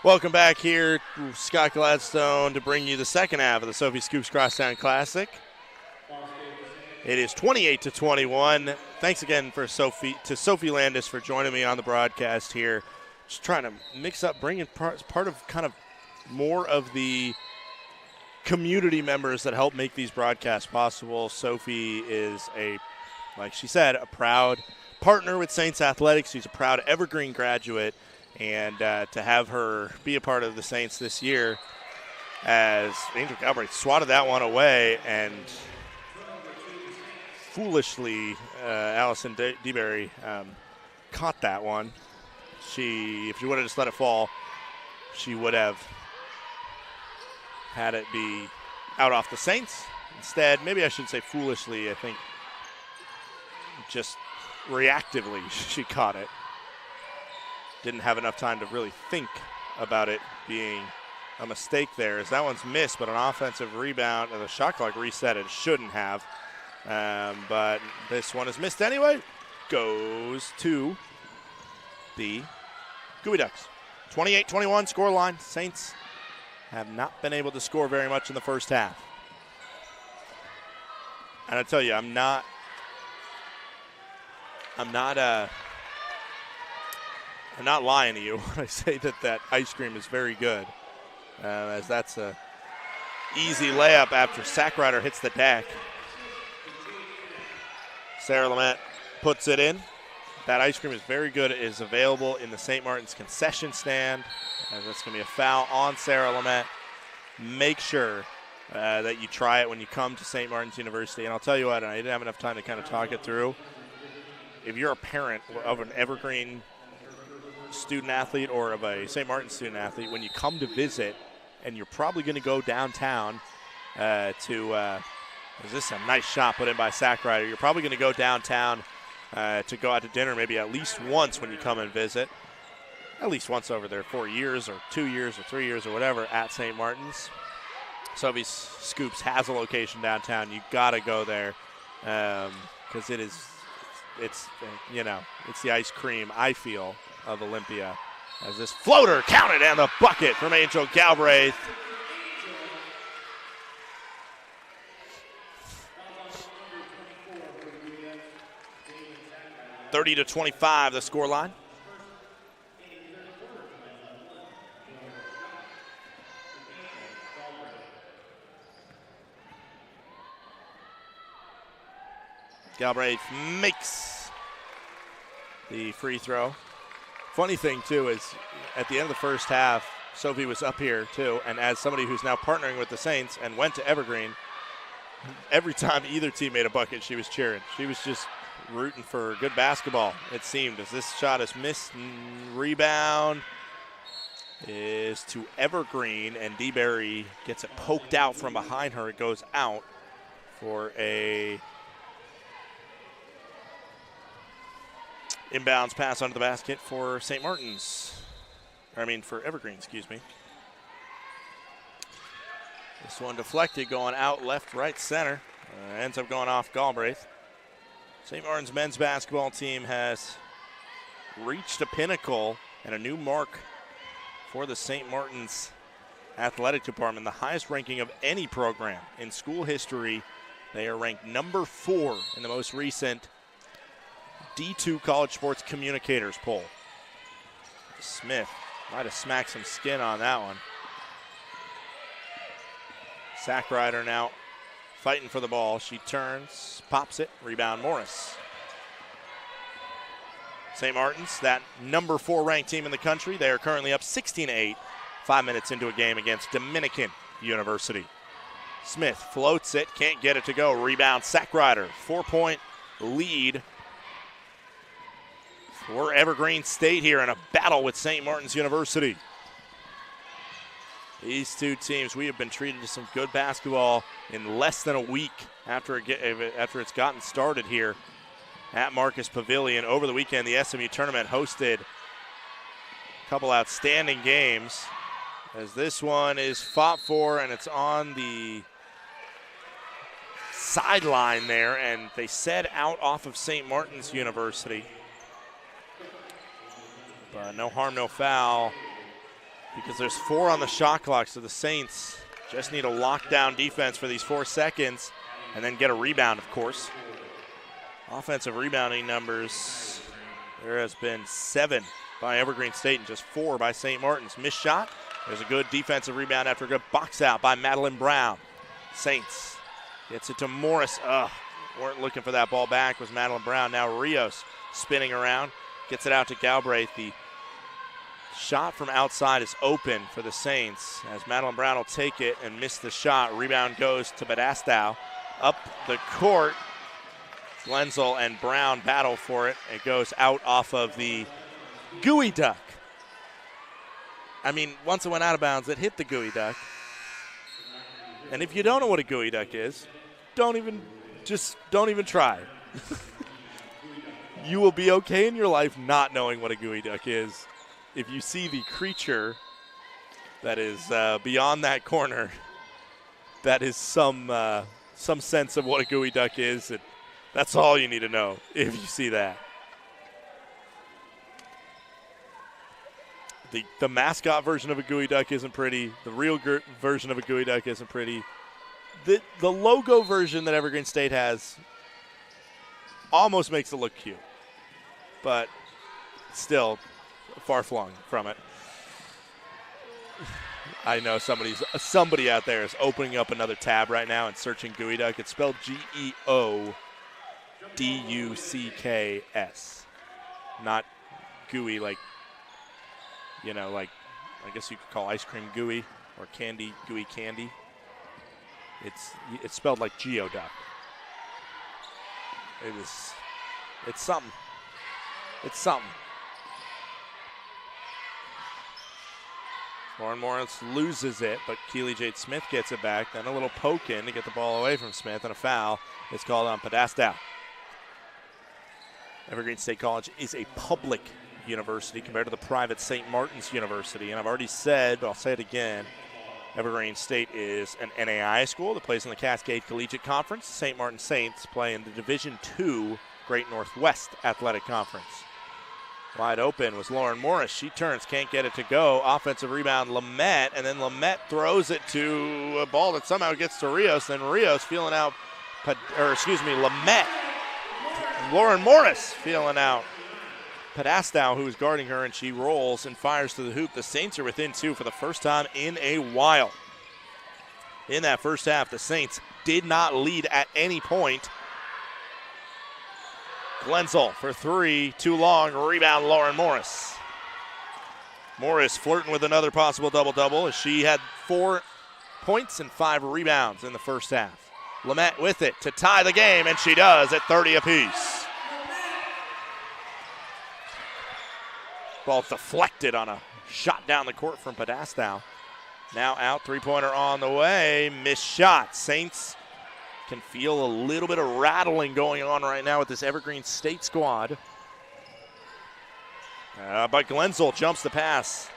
Welcome back here, Scott Gladstone, to bring you the second half of the Sofie Scoops Crosstown Classic. It is 28-21. Thanks again to Sofie Landis for joining me on the broadcast here. just trying to mix up, bring in part of kind of more of the community members that help make these broadcasts possible. Sofie is like she said, a proud partner with Saints Athletics. She's a proud Evergreen graduate, and to have her be a part of the Saints this year, as Angel Galbraith swatted that one away, and foolishly Allison DeBerry caught that one. If she would have just let it fall, she would have had it be out off the Saints. Instead, maybe I shouldn't say foolishly, I think just reactively she caught it. Didn't have enough time to really think about it being a mistake there, as that one's missed, but an offensive rebound, and the shot clock reset. It shouldn't have, but this one is missed anyway. Goes to the Gooey Ducks. 28-21 score line. Saints have not been able to score very much in the first half. And I tell you, I'm not lying to you when I say that ice cream is very good, as that's a easy layup after Sackrider hits the deck. Sarah Lamette puts it in. That ice cream is very good. It is available in the St. Martin's concession stand. That's going to be a foul on Sarah Lamette. Make sure that you try it when you come to St. Martin's University. And I'll tell you what, and I didn't have enough time to kind of talk it through. If you're a parent of an Evergreen student-athlete or of a St. Martin's student-athlete, when you come to visit, and you're probably going to go downtown is this a nice shot put in by Sackrider? You're probably going to go downtown to go out to dinner maybe at least once when you come and visit. At least once over there, 4 years or 2 years or 3 years or whatever at St. Martin's. Sofie Scoops has a location downtown. You got to go there because it's the ice cream, I feel, of Olympia. As this floater counted and the bucket from Angel Galbraith. (30-25) the score line. Galbraith makes the free throw. Funny thing, too, is at the end of the first half, Sofie was up here, too, and as somebody who's now partnering with the Saints and went to Evergreen, every time either team made a bucket, she was cheering. She was just rooting for good basketball, it seemed, as this shot is missed. Rebound is to Evergreen, and DeBerry gets it poked out from behind her. It goes out for a inbounds pass under the basket for St. Martin's. For Evergreen, excuse me. This one deflected, going out left, right, center. Ends up going off Galbraith. St. Martin's men's basketball team has reached a pinnacle and a new mark for the St. Martin's athletic department, the highest ranking of any program in school history. They are ranked number 4 in the most recent D2 College Sports Communicators poll. Smith might have smacked some skin on that one. Sackrider now fighting for the ball. She turns, pops it, rebound Morris. St. Martin's, that number 4 ranked team in the country. They are currently up 16-8, 5 minutes into a game against Dominican University. Smith floats it, can't get it to go. Rebound Sackrider, 4-point lead for Evergreen State here in a battle with St. Martin's University. These two teams, we have been treated to some good basketball in less than a week after it's gotten started here at Marcus Pavilion. Over the weekend, the SMU tournament hosted a couple outstanding games, as this one is fought for, and it's on the sideline there, and they said out off of St. Martin's University. But no harm, no foul, because there's 4 on the shot clock, so the Saints just need a lockdown defense for these 4 seconds and then get a rebound, of course. Offensive rebounding numbers, there has been 7 by Evergreen State and just 4 by St. Martin's. Missed shot. There's a good defensive rebound after a good box out by Madeline Brown. Saints gets it to Morris. Weren't looking for that ball back. Was Madeline Brown. Now Rios spinning around. Gets it out to Galbraith. The shot from outside is open for the Saints as Madeline Brown will take it and miss the shot. Rebound goes to Badastow. Up the court. Glenzel and Brown battle for it. It goes out off of the gooey duck. I mean, once it went out of bounds, it hit the gooey duck. And if you don't know what a gooey duck is, don't even try. You will be okay in your life not knowing what a gooey duck is. If you see the creature that is beyond that corner, that is some sense of what a gooey duck is. That's all you need to know if you see that. The mascot version of a gooey duck isn't pretty. The real version of a gooey duck isn't pretty. The logo version that Evergreen State has almost makes it look cute, but still far-flung from it. I know somebody out there is opening up another tab right now and searching gooey duck. It's spelled Geoducks, not gooey like I guess you could call ice cream gooey or candy gooey candy. It's spelled like Geoduck. It's something. It's something. Lauren Morris loses it, but Keely Jade Smith gets it back. Then a little poke in to get the ball away from Smith, and a foul is called on Badastow. Evergreen State College is a public university compared to the private St. Martin's University. And I've already said, but I'll say it again, Evergreen State is an NAIA school that plays in the Cascade Collegiate Conference. St. Martin Saints play in the Division II Great Northwest Athletic Conference. Wide open was Lauren Morris. She turns, can't get it to go. Offensive rebound, Lamette, and then Lamette throws it to a ball that somehow gets to Rios. Then Rios feeling out, Lamette. Lauren Morris feeling out Padastow, who is guarding her, and she rolls and fires to the hoop. The Saints are within 2 for the first time in a while. In that first half, the Saints did not lead at any point. Glenzel for 3, too long, rebound Lauren Morris. Morris flirting with another possible double-double as she had 4 points and 5 rebounds in the first half. Lamette with it to tie the game, and she does at 30 apiece. Ball deflected on a shot down the court from Padastow. Now out, three-pointer on the way, missed shot. Saints can feel a little bit of rattling going on right now with this Evergreen State squad. But Glenzel jumps the pass.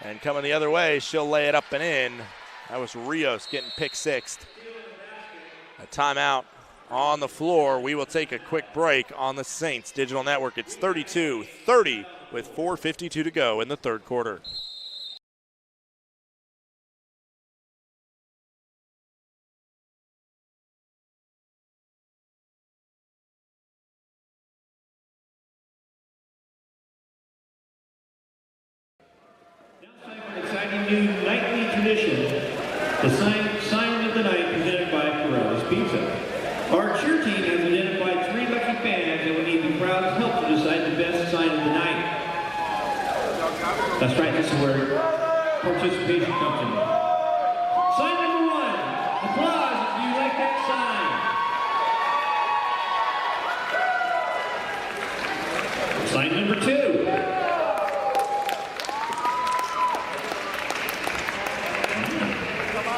And coming the other way, she'll lay it up and in. That was Rios getting pick-sixed. A timeout on the floor. We will take a quick break on the Saints Digital Network. It's 32-30 with 4:52 to go in the third quarter. Exciting new nightly tradition, the Sign of the Night presented by Pirelli's Pizza. Our cheer team has identified 3 lucky fans that would need the crowd's help to decide the best sign of the night. That's right, this is where participation comes in. Sign number 1, applause if you like that sign. Sign number 2.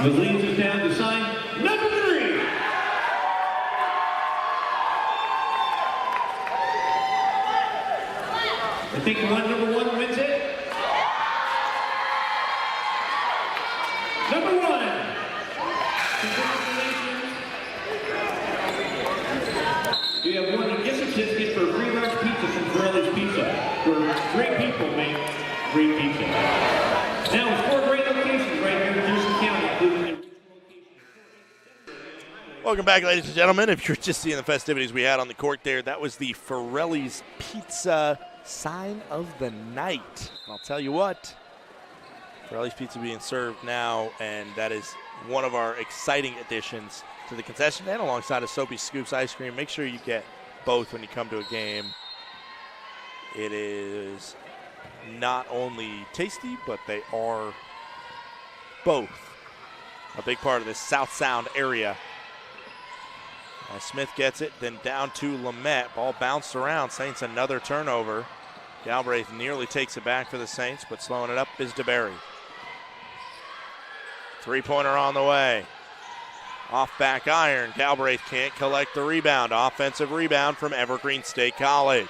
This leads us down to sign number 3. I think number 1 wins it. Number 1. Congratulations. You have won a gift certificate for free large pizza from Pirelli's Pizza, where great people make great pizza. Now, with 4 great locations right here in Houston County, including the Welcome back, ladies and gentlemen. If you're just seeing the festivities we had on the court there, that was the Pirelli's Pizza sign of the night. I'll tell you what, Pirelli's Pizza being served now, and that is one of our exciting additions to the concession stand alongside of Sofie Scoops Ice Cream. Make sure you get both when you come to a game. It is not only tasty, but they are both a big part of this South Sound area. As Smith gets it, then down to Lamette. Ball bounced around. Saints another turnover. Galbraith nearly takes it back for the Saints, but slowing it up is DeBerry. Three-pointer on the way. Off back iron. Galbraith can't collect the rebound. Offensive rebound from Evergreen State College.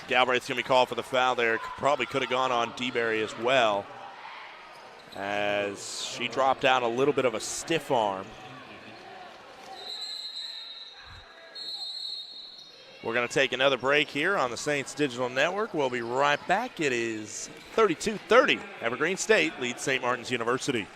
Galbraith's going to be called for the foul there. Probably could have gone on DeBerry as well, as she dropped out a little bit of a stiff arm. We're going to take another break here on the Saints Digital Network. We'll be right back. It is 32-30. Evergreen State leads St. Martin's University.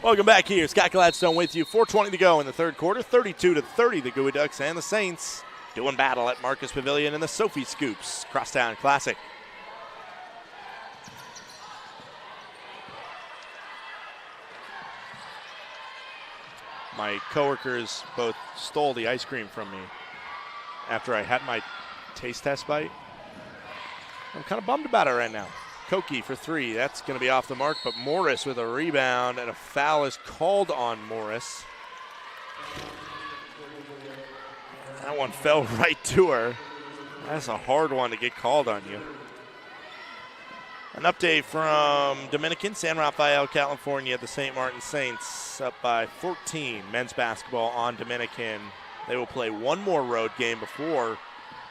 Welcome back here. Scott Gladstone with you. 4:20 to go in the third quarter. 32-30, the Gooey Ducks and the Saints doing battle at Marcus Pavilion in the Sofie Scoops Crosstown Classic. My coworkers both stole the ice cream from me after I had my taste test bite. I'm kind of bummed about it right now. Koki for three. That's going to be off the mark, but Morris with a rebound, and a foul is called on Morris. That one fell right to her. That's a hard one to get called on you. An update from Dominican, San Rafael, California. The St. Martin Saints up by 14. Men's basketball on Dominican. They will play one more road game before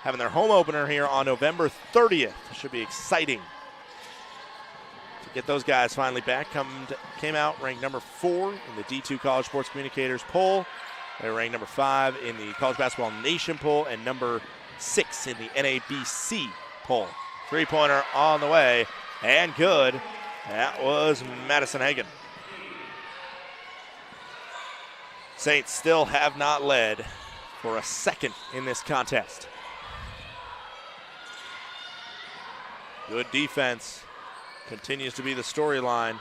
having their home opener here on November 30th. Should be exciting. Get those guys finally back. Came out ranked number 4 in the D2 College Sports Communicators poll. They were ranked number 5 in the College Basketball Nation poll and number 6 in the NABC poll. Three-pointer on the way and good. That was Madison Hagan. Saints still have not led for a second in this contest. Good defense. Continues to be the storyline.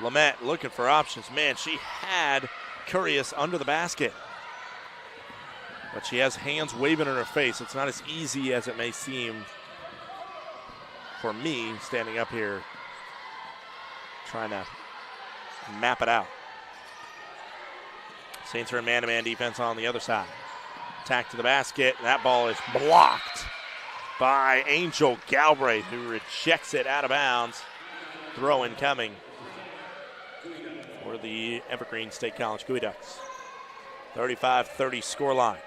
Lamette looking for options. Man, she had Curious under the basket. But she has hands waving in her face. It's not as easy as it may seem for me standing up here trying to map it out. Saints are in man-to-man defense on the other side. Attack to the basket. That ball is blocked by Angel Galbraith, who rejects it out of bounds. Throw incoming for the Evergreen State College Gooey Ducks. 35-30 scoreline.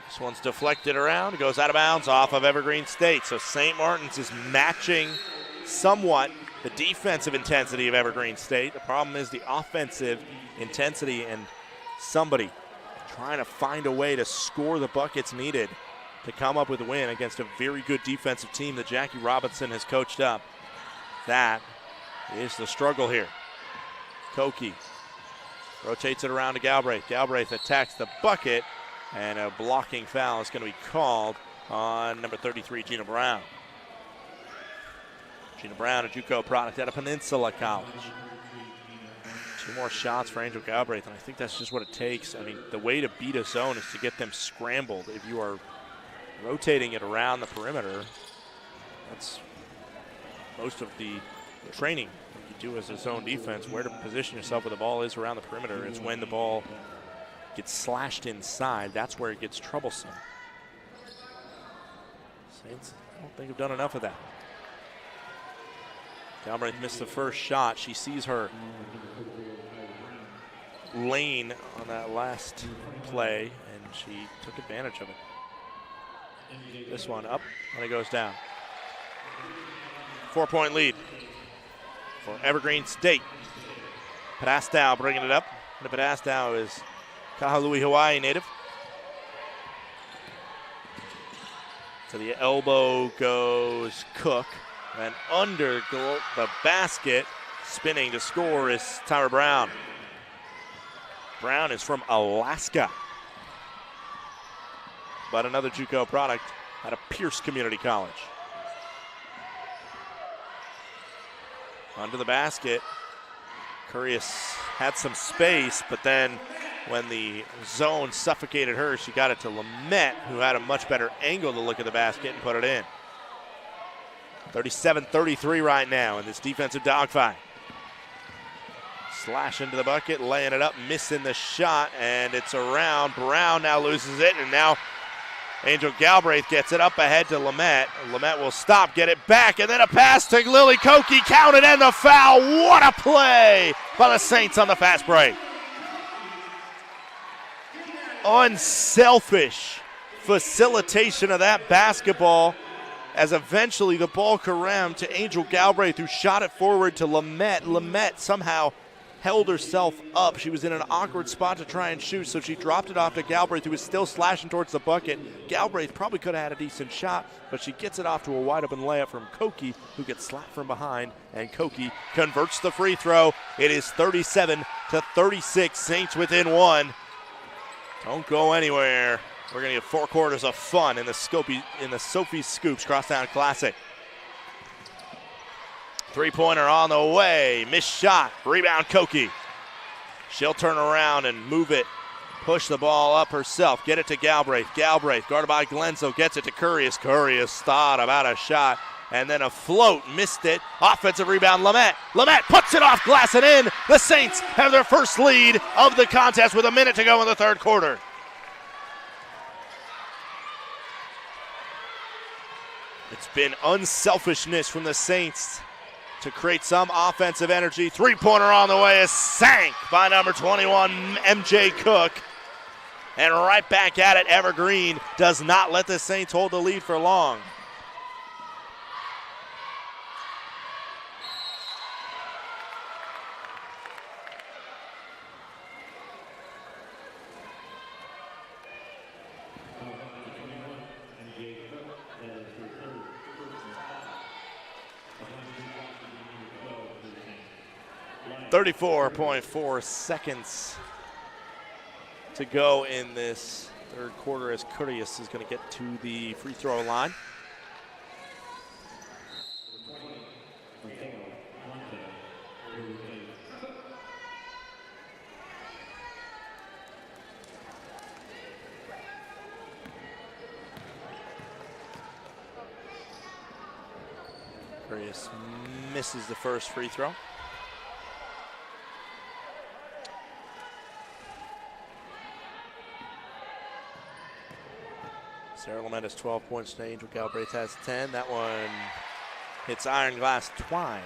This one's deflected around. It goes out of bounds off of Evergreen State. So St. Martin's is matching somewhat the defensive intensity of Evergreen State. The problem is the offensive intensity, and somebody trying to find a way to score the buckets needed to come up with a win against a very good defensive team that Jackie Robinson has coached up. That is the struggle here. Koki rotates it around to Galbraith. Galbraith attacks the bucket, and a blocking foul is going to be called on number 33, Gina Brown. Gina Brown, a JUCO product out of Peninsula College. 2 more shots for Angel Galbraith, and I think that's just what it takes. I mean, the way to beat a zone is to get them scrambled. If you are rotating it around the perimeter, that's most of the training you do as a zone defense, where to position yourself where the ball is around the perimeter. It's when the ball gets slashed inside, that's where it gets troublesome. Saints, I don't think have done enough of that. Galbraith missed the first shot. She sees her lane on that last play, and she took advantage of it. This one up, and it goes down. 4-point lead for Evergreen State. Padastow bringing it up. And Padastow is Kahului, Hawaii native. To the elbow goes Cook. And under the basket, spinning to score, is Tyra Brown. Brown is from Alaska, but another JUCO product out of Pierce Community College. Under the basket, Curious had some space, but then when the zone suffocated her, she got it to Lamette, who had a much better angle to look at the basket and put it in. 37-33 right now in this defensive dogfight. Slash into the bucket, laying it up, missing the shot, and it's around. Brown now loses it, and now Angel Galbraith gets it up ahead to Lamette. Lamette will stop, get it back, and then a pass to Lily Koki, counted, and the foul. What a play by the Saints on the fast break. Unselfish facilitation of that basketball, as eventually the ball carromed to Angel Galbraith, who shot it forward to Lamette. Lamette somehow held herself up. She was in an awkward spot to try and shoot, so she dropped it off to Galbraith, who was still slashing towards the bucket. Galbraith probably could have had a decent shot, but she gets it off to a wide-open layup from Koki, who gets slapped from behind, and Koki converts the free throw. It is 37-36, Saints within 1. Don't go anywhere. We're going to get 4 quarters of fun in the Sofie Scoops Crosstown Classic. 3-pointer on the way. Missed shot. Rebound Koki. She'll turn around and move it. Push the ball up herself. Get it to Galbraith. Galbraith, guarded by Glenzo, gets it to Curious. Curious thought about a shot. And then a float. Missed it. Offensive rebound, Lamette. Lamette puts it off glass and in. The Saints have their first lead of the contest with a minute to go in the third quarter. It's been unselfishness from the Saints to create some offensive energy. 3-pointer on the way is sank by number 21, MJ Cook. And right back at it, Evergreen does not let the Saints hold the lead for long. .4 seconds to go in this third quarter, as Curious is going to get to the free throw line. Curious misses the first free throw. Sarah Lamette has 12 points to Angel Galbraith has 10. That one hits iron glass twine.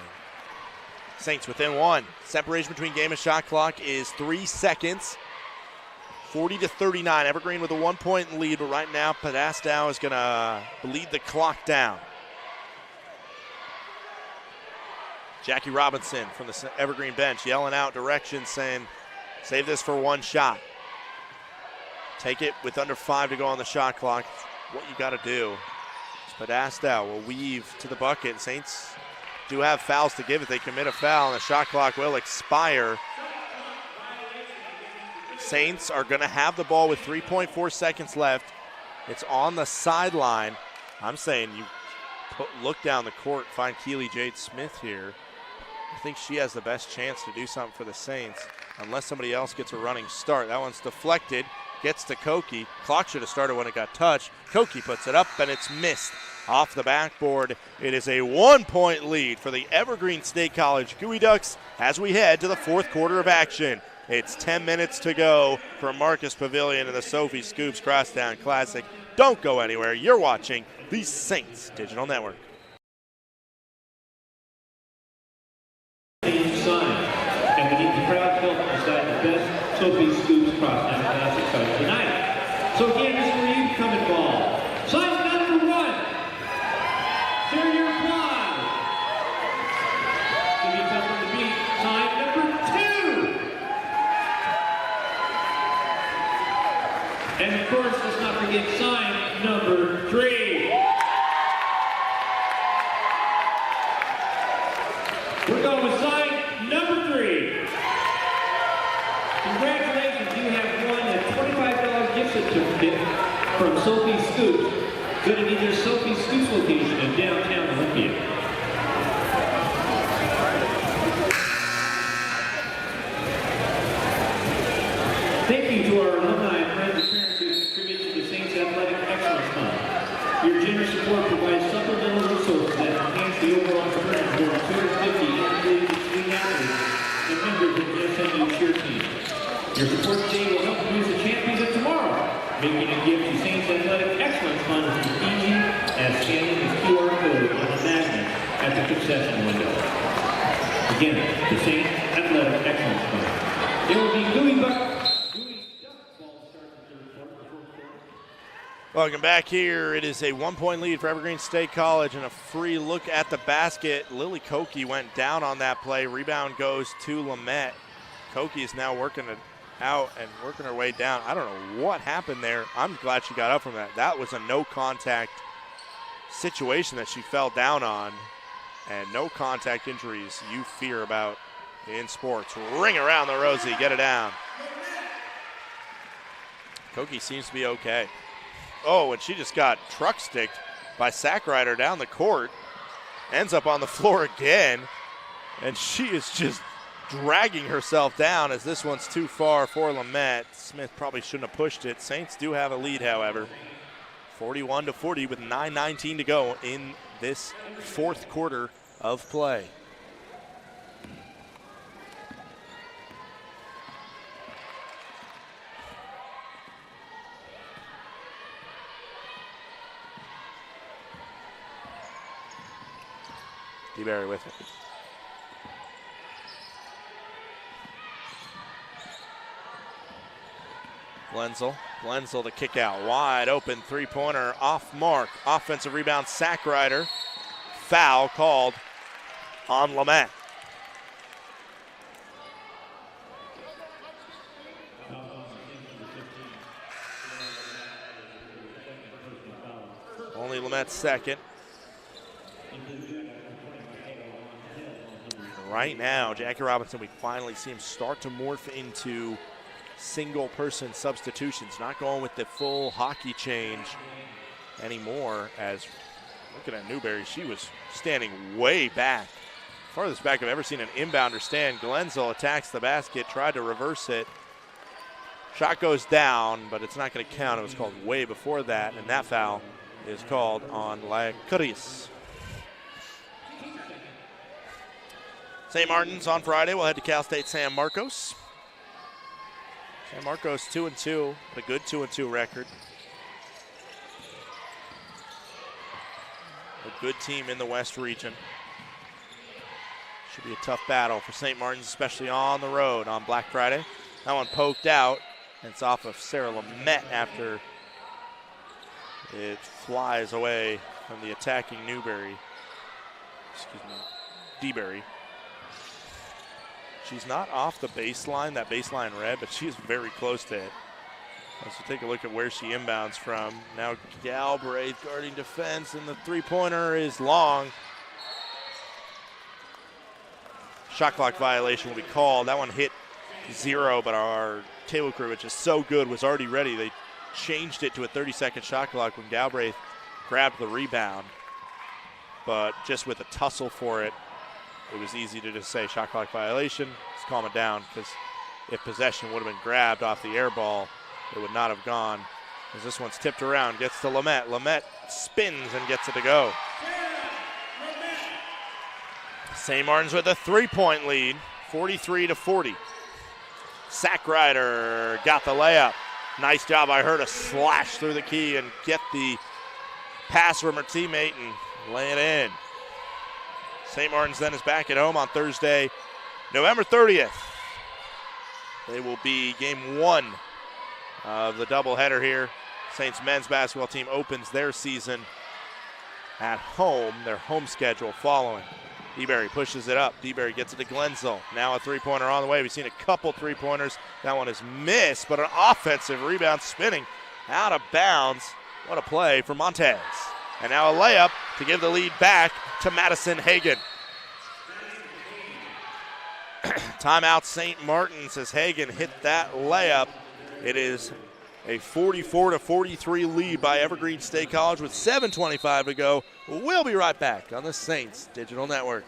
Saints within 1. Separation between game and shot clock is 3 seconds. 40-39. Evergreen with a 1-point lead, but right now Padastow is going to bleed the clock down. Jackie Robinson from the Evergreen bench yelling out directions, saying, save this for one shot. take it with under 5 to go on the shot clock. What you got to do. Podesta will weave to the bucket. Saints do have fouls to give if they commit a foul, and the shot clock will expire. Saints are going to have the ball with 3.4 seconds left. It's on the sideline. I'm saying you look down the court, find Keely Jade Smith here. I think she has the best chance to do something for the Saints, unless somebody else gets a running start. That one's deflected, gets to Koki. Clock should have started when it got touched. Koki puts it up, and it's missed off the backboard. It is a 1-point lead for the Evergreen State College Gooey Ducks as we head to the fourth quarter of action. It's 10 minutes to go for Marcus Pavilion in the Sofie Scoops Crosstown Classic. Don't go anywhere. You're watching the Saints Digital Network. And we need the crowd to help decide the best Sofie Scoops Crosstown Classic site tonight. So again, this is where you become involved. Sign number 1. Share your applause. Give you something to beat. Sign number 2. And of course, let's not forget sign number 3. We're going with sign number 3. Congratulations, you have won a $25 gift certificate from Sofie Scoops. Good at either Sofie Scoops location in downtown Olympia. Thank you to our alumni and friends and parents who contribute to the Saints Athletic Excellence Fund. Your generous support provides supplemental resources that enhance the overall experience for over 250 individual student athletes and members of the SMU cheer team. Your support today will help produce the champions of tomorrow, making a gift to Saints Athletic Excellence Fund as easy as scanning the QR code on the magnet at the concession window. Again, the Saints Athletic Excellence Fund. There will be Gooey Duck ball starts in the third quarter. Welcome back here. It is a 1-point lead for Evergreen State College and a free look at the basket. Lily Koki went down on that play. Rebound goes to Lamette. Koki is now working it out and working her way down. I don't know what happened there. I'm glad she got up from that. That was a no contact situation that she fell down on, and no contact injuries you fear about in sports. Ring around the rosy, get it down. Koki seems to be okay. Oh, and she just got truck sticked by Sackrider down the court. Ends up on the floor again, and she is just dragging herself down as this one's too far for Lamette. Smith probably shouldn't have pushed it. Saints do have a lead, however. 41-40 with 9:19 to go in this fourth quarter of play. DeBerry with it. Glenzel the kick out. Wide open three-pointer off mark. Offensive rebound, Sackrider. Foul called on Lamette. Only Lamette's second. Right now, Jackie Robinson, we finally see him start to morph into single-person substitutions, not going with the full hockey change anymore. As looking at Newberry, she was standing way back. Farthest back I've ever seen an inbounder stand. Glenzel attacks the basket, tried to reverse it. Shot goes down, but it's not going to count. It was called way before that, and that foul is called on Lacuris. St. Martin's on Friday. We'll head to Cal State San Marcos. San Marcos 2-2, a good 2-2 record. A good team in the West region. Should be a tough battle for St. Martin's, especially on the road on Black Friday. That one poked out, and it's off of Sarah Lamette after it flies away from the attacking Newberry. Excuse me, DeBerry. She's not off the baseline, that baseline red, but she's very close to it. Let's take a look at where she inbounds from. Now Galbraith guarding defense, and the three-pointer is long. Shot clock violation will be called. That one hit 0, but our table crew, which is so good, was already ready. They changed it to a 30-second shot clock when Galbraith grabbed the rebound. But just with a tussle for it, it was easy to just say shot clock violation. Let's calm it down, because if possession would have been grabbed off the air ball, it would not have gone. As this one's tipped around, gets to Lamette. Lamette spins and gets it to go. St. Martin's with a 3-point lead, 43-40. Sack Rider got the layup. Nice job by her to slash through the key and get the pass from her teammate and lay it in. St. Martin's then is back at home on Thursday, November 30th. They will be game 1 of the doubleheader here. Saints men's basketball team opens their season at home, their home schedule following. DeBerry pushes it up. DeBerry gets it to Glenzel. Now a three-pointer on the way. We've seen a couple three-pointers. That one is missed, but an offensive rebound spinning out of bounds. What a play for Montez. And now a layup to give the lead back to Madison Hagan. Timeout St. Martin's as Hagan hit that layup. It is a 44-43 lead by Evergreen State College with 7:25 to go. We'll be right back on the Saints Digital Network.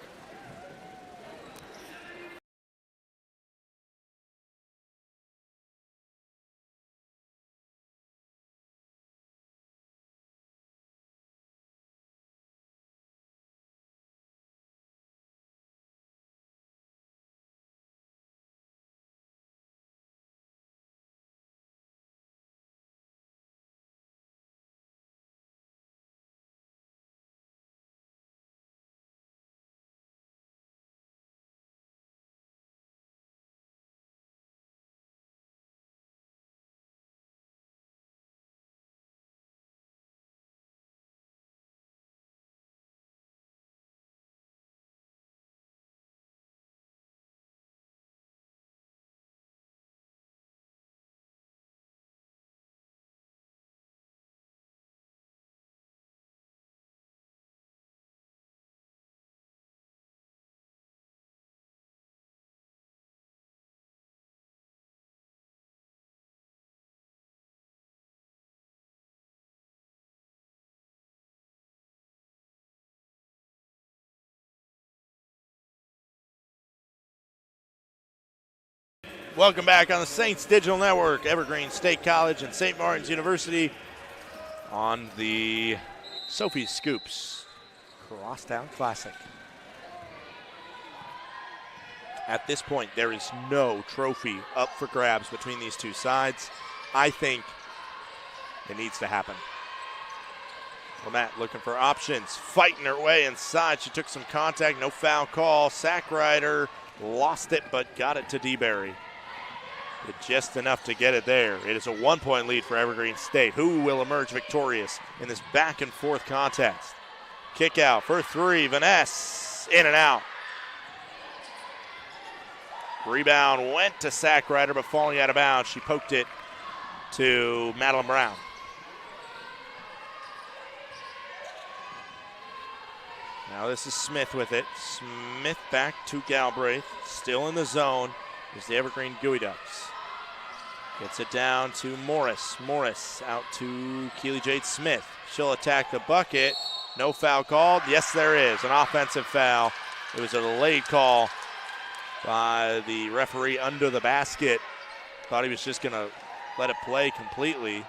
Welcome back on the Saints Digital Network. Evergreen State College and St. Martin's University on the Sofie Scoops Crosstown Classic. At this point, there is no trophy up for grabs between these two sides. I think it needs to happen. Lamette looking for options, fighting her way inside. She took some contact, no foul call. Sack Rider lost it, but got it to DeBerry. Just enough to get it there. It is a 1-point lead for Evergreen State. Who will emerge victorious in this back and forth contest? Kick out for 3. Vanessa in and out. Rebound went to Sack Rider, but falling out of bounds. She poked it to Madeline Brown. Now this is Smith with it. Smith back to Galbraith. Still in the zone is the Evergreen Gooey Ducks. Gets it down to Morris. Morris out to Keely Jade Smith. She'll attack the bucket. No foul called. Yes, there is an offensive foul. It was a delayed call by the referee under the basket. Thought he was just going to let it play completely.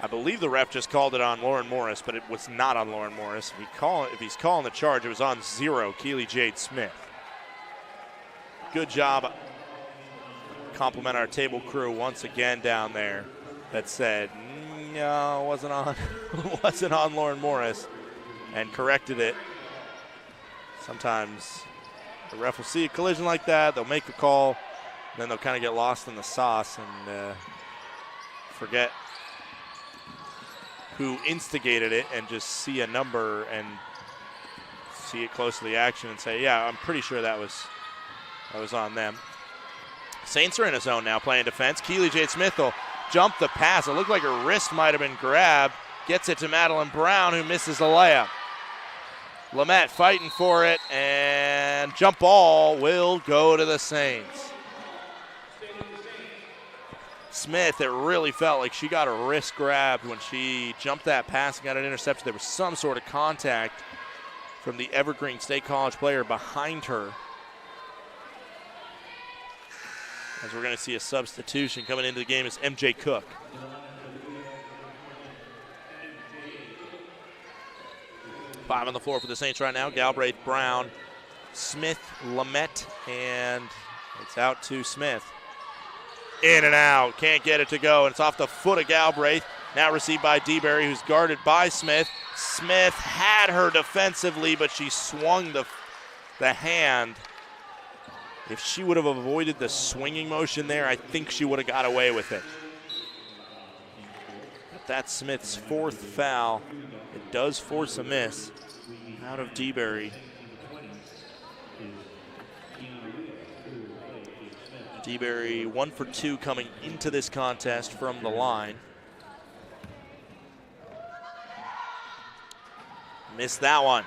I believe the ref just called it on Lauren Morris, but it was not on Lauren Morris. If he's calling the charge, it was on 0, Keely Jade Smith. Good job. Compliment our table crew once again down there that said, no, wasn't on Lauren Morris, and corrected it. Sometimes the ref will see a collision like that, they'll make a call, then they'll kind of get lost in the sauce and forget who instigated it and just see a number and see it close to the action and say, yeah, I'm pretty sure that was on them. Saints are in a zone now playing defense. Keely Jade Smith will jump the pass. It looked like her wrist might have been grabbed. Gets it to Madeline Brown, who misses the layup. Lamette fighting for it, and jump ball will go to the Saints. Smith, it really felt like she got her wrist grabbed when she jumped that pass and got it intercepted. There was some sort of contact from the Evergreen State College player behind her. As we're going to see a substitution coming into the game is MJ Cook. Five on the floor for the Saints right now. Galbraith, Brown, Smith, Lamette, and it's out to Smith. In and out, can't get it to go, and it's off the foot of Galbraith. Now received by DeBerry, who's guarded by Smith. Smith had her defensively, but she swung the hand. If she would have avoided the swinging motion there, I think she would have got away with it. But that's Smith's fourth foul. It does force a miss out of DeBerry. DeBerry 1 for 2 coming into this contest from the line. Missed that one.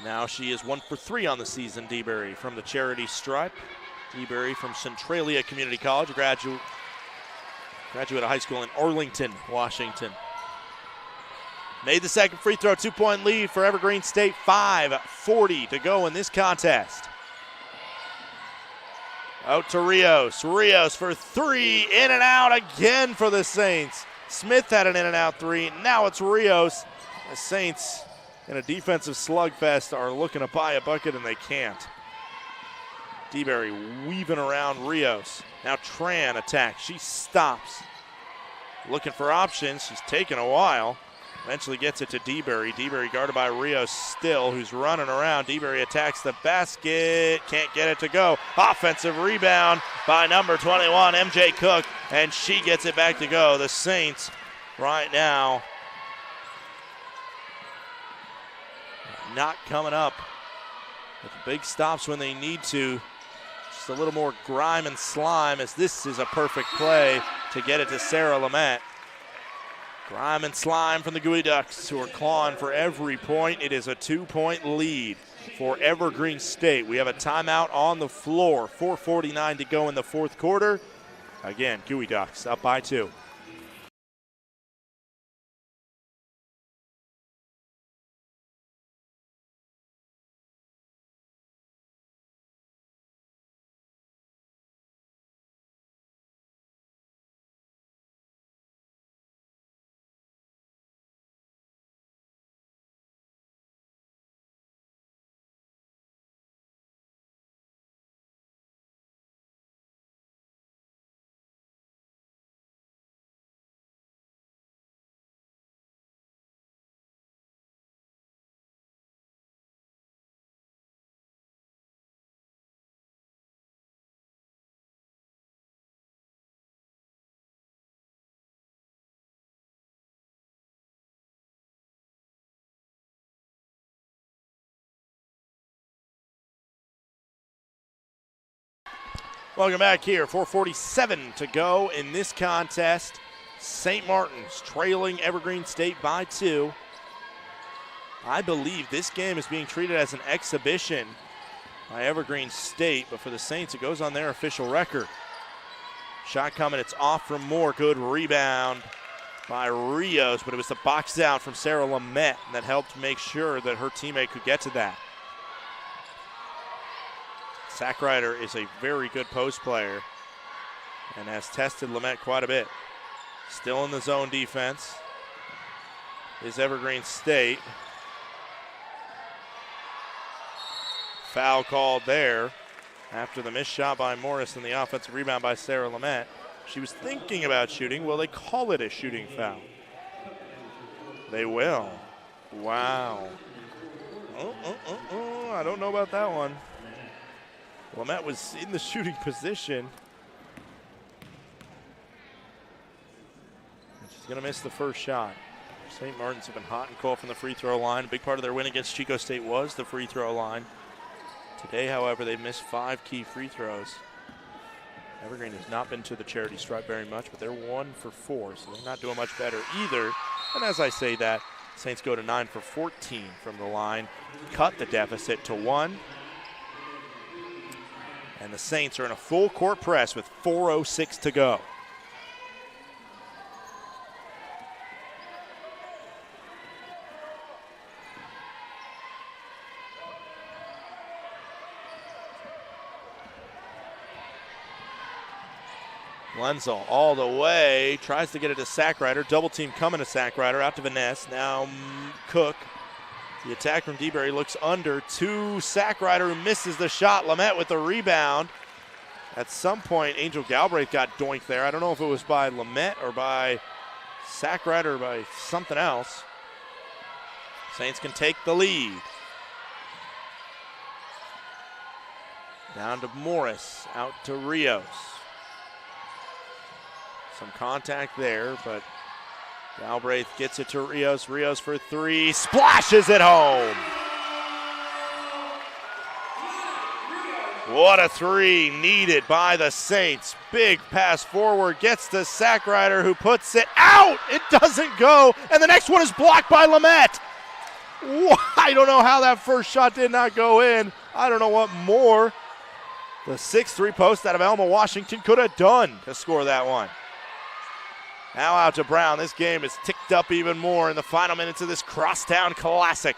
Now she is 1 for 3 on the season, DeBerry, from the charity stripe. DeBerry from Centralia Community College, graduate of high school in Arlington, Washington. Made the second free throw, 2-point lead for Evergreen State, 5:40 to go in this contest. Out to Rios. Rios for three, in and out again for the Saints. Smith had an in and out three, now it's Rios. The Saints in a defensive slugfest are looking to buy a bucket and they can't. DeBerry weaving around Rios. Now Tran attacks, she stops. Looking for options, she's taking a while. Eventually gets it to DeBerry. DeBerry guarded by Rios still, who's running around. DeBerry attacks the basket, can't get it to go. Offensive rebound by number 21, MJ Cook, and she gets it back to go. The Saints right now not coming up with big stops when they need to. Just a little more grime and slime, as this is a perfect play to get it to Sarah Lamette. Grime and slime from the Gooey Ducks, who are clawing for every point. It is a 2-point lead for Evergreen State. We have a timeout on the floor. 4:49 to go in the fourth quarter. Again, Gooey Ducks up by 2. Welcome back here. 4:47 to go in this contest. St. Martin's trailing Evergreen State by 2. I believe this game is being treated as an exhibition by Evergreen State, but for the Saints, it goes on their official record. Shot coming, it's off from Moore. Good rebound by Rios, but it was the box out from Sarah Lamette that helped make sure that her teammate could get to that. Sackrider is a very good post player and has tested Lamette quite a bit. Still in the zone defense is Evergreen State. Foul called there after the missed shot by Morris and the offensive rebound by Sarah Lamette. She was thinking about shooting. Will they call it a shooting foul? They will. Wow. I don't know about that one. Lamette was in the shooting position. He's going to miss the first shot. St. Martin's have been hot and cold from the free throw line. A big part of their win against Chico State was the free throw line. Today, however, they've missed 5 key free throws. Evergreen has not been to the charity stripe very much, but they're 1 for 4, so they're not doing much better either. And as I say that, Saints go to 9 for 14 from the line, cut the deficit to 1. And the Saints are in a full court press with 4:06 to go. Lenzel all the way, tries to get it to Sackrider. Double team coming to Sackrider, out to Vaness. Now Cook. The attack from DeBerry looks under to Sackrider, who misses the shot. Lamette with the rebound. At some point, Angel Galbraith got doinked there. I don't know if it was by Lamette or by Sackrider or by something else. Saints can take the lead. Down to Morris, out to Rios. Some contact there, but Galbraith gets it to Rios. Rios for 3, splashes it home. What a 3 needed by the Saints. Big pass forward, gets to Sackrider, who puts it out. It doesn't go, and the next one is blocked by Lamette. I don't know how that first shot did not go in. I don't know what more the 6'3" post out of Elma Washington could have done to score that one. Now out to Brown. This game is ticked up even more in the final minutes of this Crosstown Classic.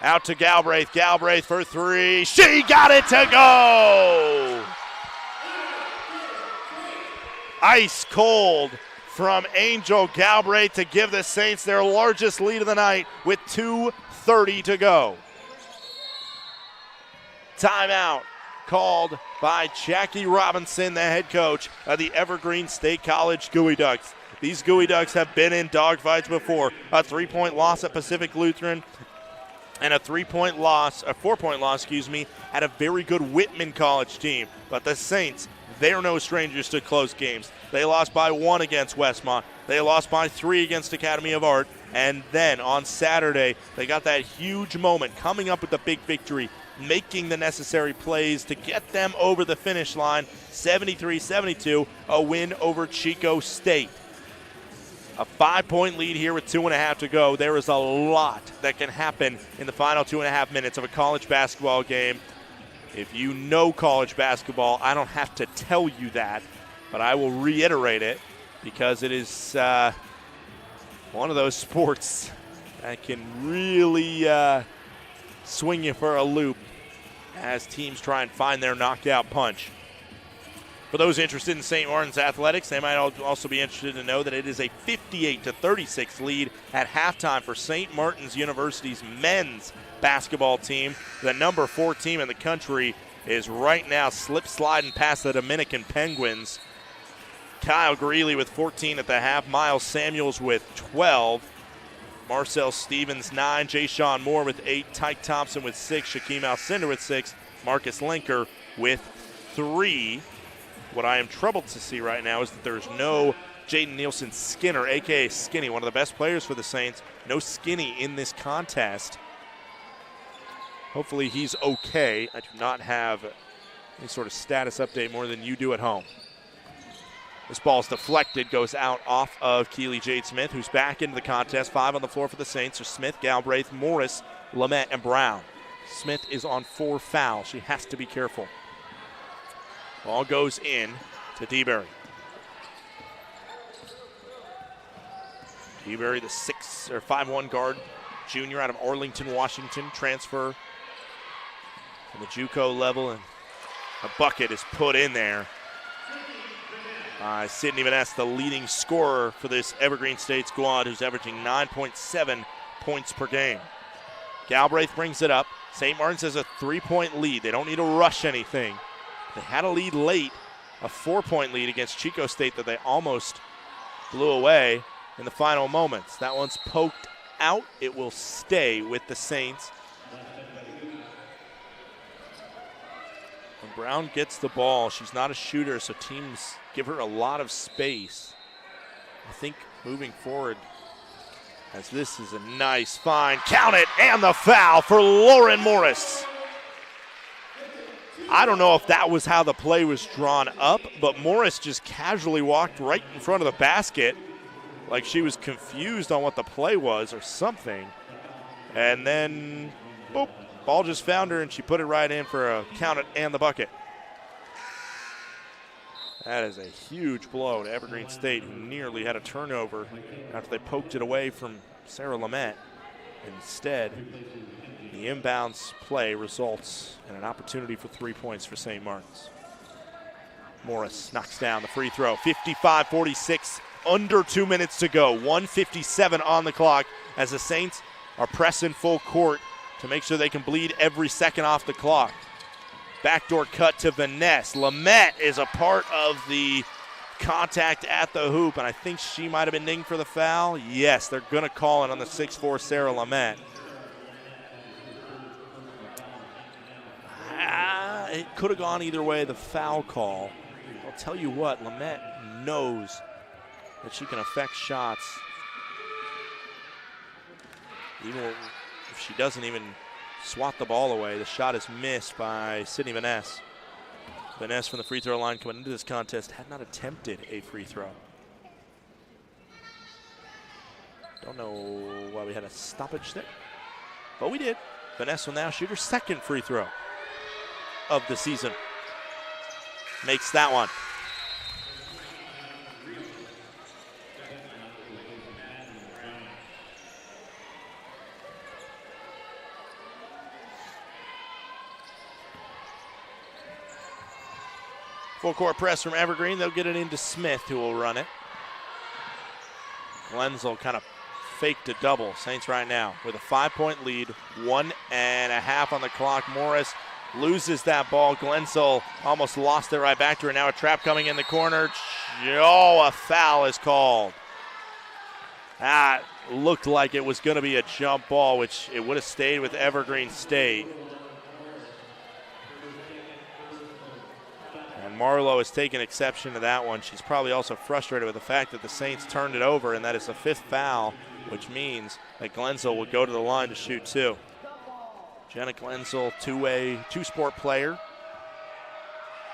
Out to Galbraith. Galbraith for 3. She got it to go! Ice cold from Angel Galbraith to give the Saints their largest lead of the night with 2:30 to go. Timeout called by Jackie Robinson, the head coach of the Evergreen State College Gooey Ducks. These Gooey Ducks have been in dogfights before. A 3-point loss at Pacific Lutheran and a 4-point loss, at a very good Whitman College team. But the Saints, they're no strangers to close games. They lost by 1 against Westmont. They lost by 3 against Academy of Art. And then on Saturday, they got that huge moment coming up with the big victory, making the necessary plays to get them over the finish line. 73-72, a win over Chico State. A 5-point lead here with 2.5 to go. There is a lot that can happen in the final 2.5 minutes of a college basketball game. If you know college basketball, I don't have to tell you that, but I will reiterate it because it is one of those sports that can really swing you for a loop as teams try and find their knockout punch. For those interested in St. Martin's athletics, they might also be interested to know that it is a 58-36 lead at halftime for St. Martin's University's men's basketball team. The number 4 team in the country is right now slip-sliding past the Dominican Penguins. Kyle Greeley with 14 at the half, Miles Samuels with 12, Marcel Stevens 9, Jay Sean Moore with 8, Tyke Thompson with 6, Shaquem Alcindor with 6, Marcus Linker with 3. What I am troubled to see right now is that there's no Jaden Nielsen Skinner, a.k.a. Skinny, one of the best players for the Saints. No Skinny in this contest. Hopefully he's okay. I do not have any sort of status update more than you do at home. This ball is deflected, goes out off of Keely Jade Smith, who's back into the contest. 5 on the floor for the Saints are Smith, Galbraith, Morris, Lamette, and Brown. Smith is on 4 fouls. She has to be careful. Ball goes in to DeBerry. DeBerry, the 5'1" guard, junior out of Arlington, Washington, transfer from the JUCO level, and a bucket is put in there. Sydney Vaness, the leading scorer for this Evergreen State squad, who's averaging 9.7 points per game. Galbraith brings it up. St. Martin's has a 3-point lead. They don't need to rush anything. They had a lead late, a 4-point lead against Chico State that they almost blew away in the final moments. That one's poked out. It will stay with the Saints. When Brown gets the ball, she's not a shooter, so teams give her a lot of space. I think moving forward, as this is a nice find. Count it, and the foul for Lauren Morris. I don't know if that was how the play was drawn up, but Morris just casually walked right in front of the basket like she was confused on what the play was or something. And then, boop, ball just found her, and she put it right in for a count it and the bucket. That is a huge blow to Evergreen State, who nearly had a turnover after they poked it away from Sarah Lamette. Instead, the inbounds play results in an opportunity for 3 points for St. Martin's. Morris knocks down the free throw. 55-46, under 2 minutes to go. 1:57 on the clock as the Saints are pressing full court to make sure they can bleed every second off the clock. Backdoor cut to Vanessa. Lamette is a part of the contact at the hoop, and I think she might have been dinged for the foul. Yes, they're going to call it on the 6'4" Sarah Lamette. It could have gone either way, the foul call. I'll tell you what, Lamette knows that she can affect shots. Even if she doesn't even swat the ball away, the shot is missed by Sydney Vanessa. Vanessa from the free throw line coming into this contest had not attempted a free throw. Don't know why we had a stoppage there, but we did. Vanessa will now shoot her second free throw of the season. Makes that one. Full court press from Evergreen. They'll get it into Smith, who will run it. Glenzel kind of faked a double. Saints right now with a 5-point lead, 1.5 on the clock. Morris loses that ball. Glenzel almost lost it right back to her. Now a trap coming in the corner. Oh, a foul is called. That looked like it was going to be a jump ball, which it would have stayed with Evergreen State. And Marlowe has taken exception to that one. She's probably also frustrated with the fact that the Saints turned it over, and that is the 5th foul, which means that Glenzel will go to the line to shoot 2. Jenna Glenzel, two-sport player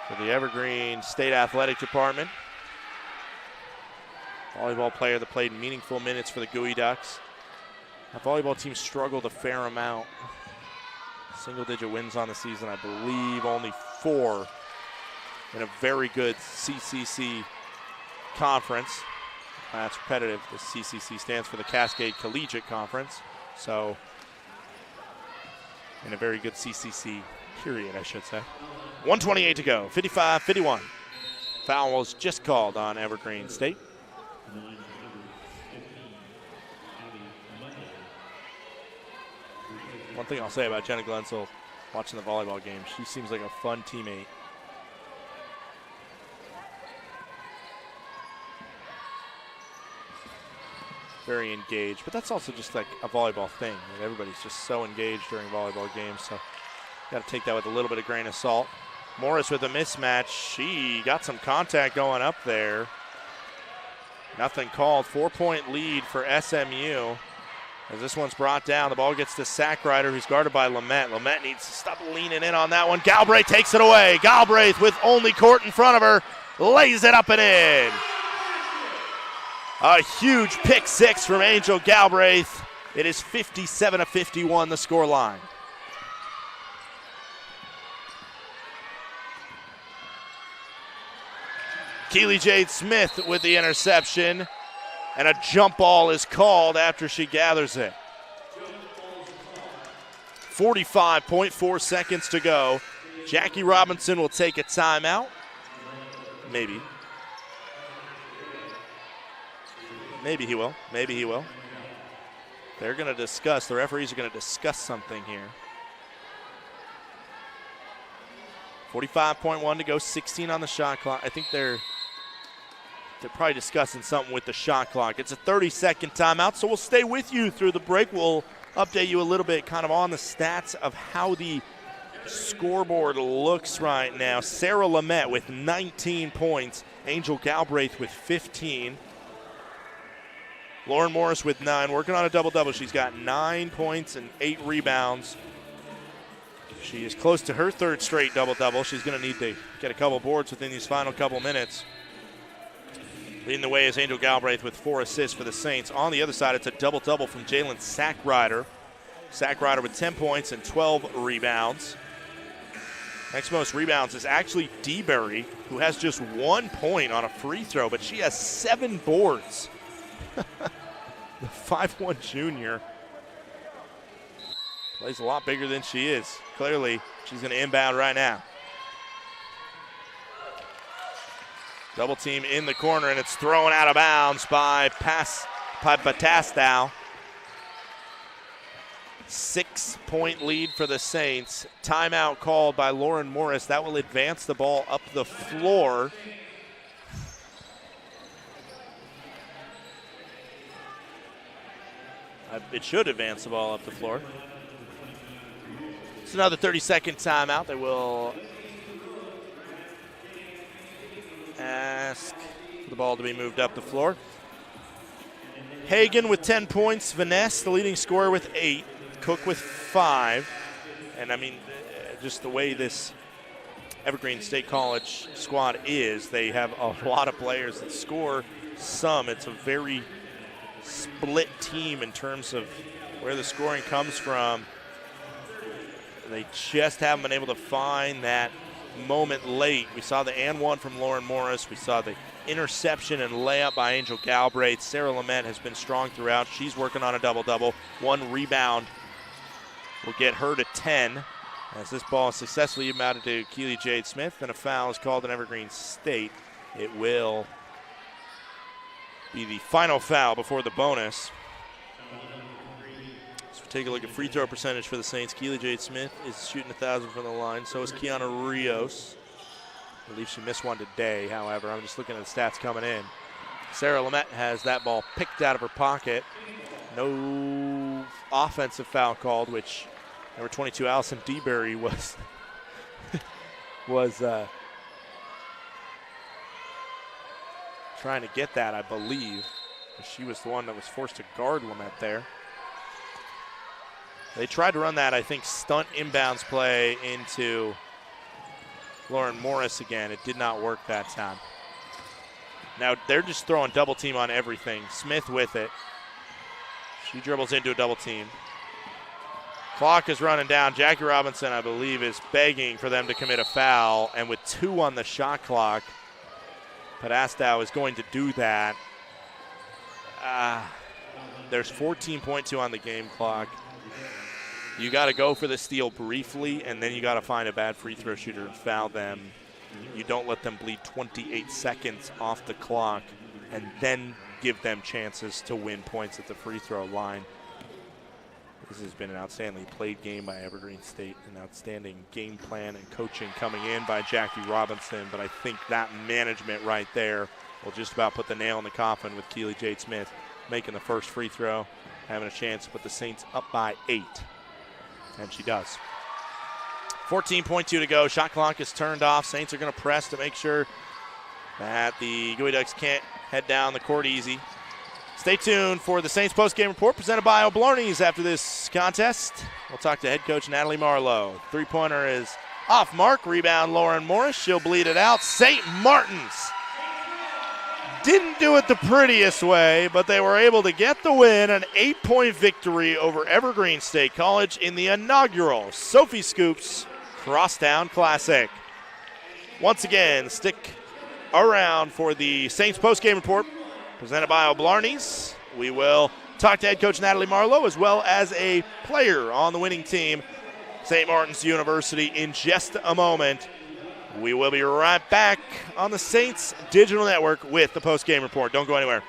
for the Evergreen State Athletic Department. Volleyball player that played meaningful minutes for the Gooey Ducks. Our volleyball team struggled a fair amount. Single-digit wins on the season, I believe only 4 in a very good CCC conference. That's repetitive. The CCC stands for the Cascade Collegiate Conference. So, in a very good CCC period, I should say. 1:28 to go, 55-51. Foul was just called on Evergreen State. One thing I'll say about Jenna Glenzel watching the volleyball game, she seems like a fun teammate. Very engaged, but that's also just like a volleyball thing. I mean, everybody's just so engaged during volleyball games, so got to take that with a little bit of grain of salt. Morris with a mismatch. She got some contact going up there. Nothing called. 4-point lead for SMU. As this one's brought down, the ball gets to Sackrider, who's guarded by Lamette. Lamette needs to stop leaning in on that one. Galbraith takes it away. Galbraith, with only court in front of her, lays it up and in. A huge pick 6 from Angel Galbraith. It is 57-51, the score line. Keely Jade Smith with the interception, and a jump ball is called after she gathers it. 45.4 seconds to go. Jackie Robinson will take a timeout. Maybe. Maybe he will. Maybe he will. They're going to discuss, the referees are going to discuss something here. 45.1 to go, 16 on the shot clock. I think they're probably discussing something with the shot clock. It's a 30-second timeout, so we'll stay with you through the break. We'll update you a little bit kind of on the stats of how the scoreboard looks right now. Sarah Lamette with 19 points. Angel Galbraith with 15. Lauren Morris with 9, working on a double-double. She's got 9 points and 8 rebounds. She is close to her third straight double-double. She's going to need to get a couple boards within these final couple minutes. Leading the way is Angel Galbraith with 4 assists for the Saints. On the other side, it's a double-double from Jalen Sackrider. Sackrider with 10 points and 12 rebounds. Next most rebounds is actually DeBerry, who has just 1 point on a free throw, but she has 7 boards. The 5'1" junior plays a lot bigger than she is. Clearly, she's going to inbound right now. Double team in the corner, and it's thrown out of bounds by Batastow. 6-point lead for the Saints. Timeout called by Lauren Morris. That will advance the ball up the floor. It should advance the ball up the floor. It's another 30-second timeout. They will ask for the ball to be moved up the floor. Hagan with 10 points. Vanessa, the leading scorer, with 8. Cook with 5. And, I mean, just the way this Evergreen State College squad is, they have a lot of players that score some. It's a very split team in terms of where the scoring comes from. They just haven't been able to find that moment late. We saw the and one from Lauren Morris. We saw the interception and layup by Angel Galbraith. Sarah Lamette has been strong throughout. She's working on a double-double. 1 rebound will get her to 10 as this ball is successfully inbounded to Keely Jade Smith, and a foul is called in Evergreen State. It will be the final foul before the bonus. So we take a look at free throw percentage for the Saints. Keely Jade Smith is shooting 1,000 from the line. So is Kiana Rios. I believe she missed one today, however. I'm just looking at the stats coming in. Sarah Lamette has that ball picked out of her pocket. No offensive foul called, which number 22, Allison DeBerry, was trying to get that, I believe. She was the one that was forced to guard Lamette there. They tried to run that, I think, stunt inbounds play into Lauren Morris again. It did not work that time. Now they're just throwing double team on everything. Smith with it. She dribbles into a double team. Clock is running down. Jackie Robinson, I believe, is begging for them to commit a foul. And with 2 on the shot clock, Padastow is going to do that. There's 14.2 on the game clock. You got to go for the steal briefly, and then you got to find a bad free throw shooter and foul them. You don't let them bleed 28 seconds off the clock and then give them chances to win points at the free throw line. This has been an outstandingly played game by Evergreen State, an outstanding game plan and coaching coming in by Jackie Robinson, but I think that management right there will just about put the nail in the coffin with Keely Jade Smith making the first free throw, having a chance to put the Saints up by 8. And she does. 14.2 to go. Shot clock is turned off. Saints are going to press to make sure that the Gooey Ducks can't head down the court easy. Stay tuned for the Saints postgame report presented by O'Blarney's after this contest. We'll talk to head coach Natalie Marlowe. Three-pointer is off mark. Rebound Lauren Morris. She'll bleed it out. St. Martin's didn't do it the prettiest way, but they were able to get the win, an 8-point victory over Evergreen State College in the inaugural Sofie Scoops Crosstown Classic. Once again, stick around for the Saints postgame report presented by O'Blarney's. We will talk to head coach Natalie Marlowe as well as a player on the winning team, St. Martin's University, in just a moment. We will be right back on the Saints Digital Network with the postgame report. Don't go anywhere.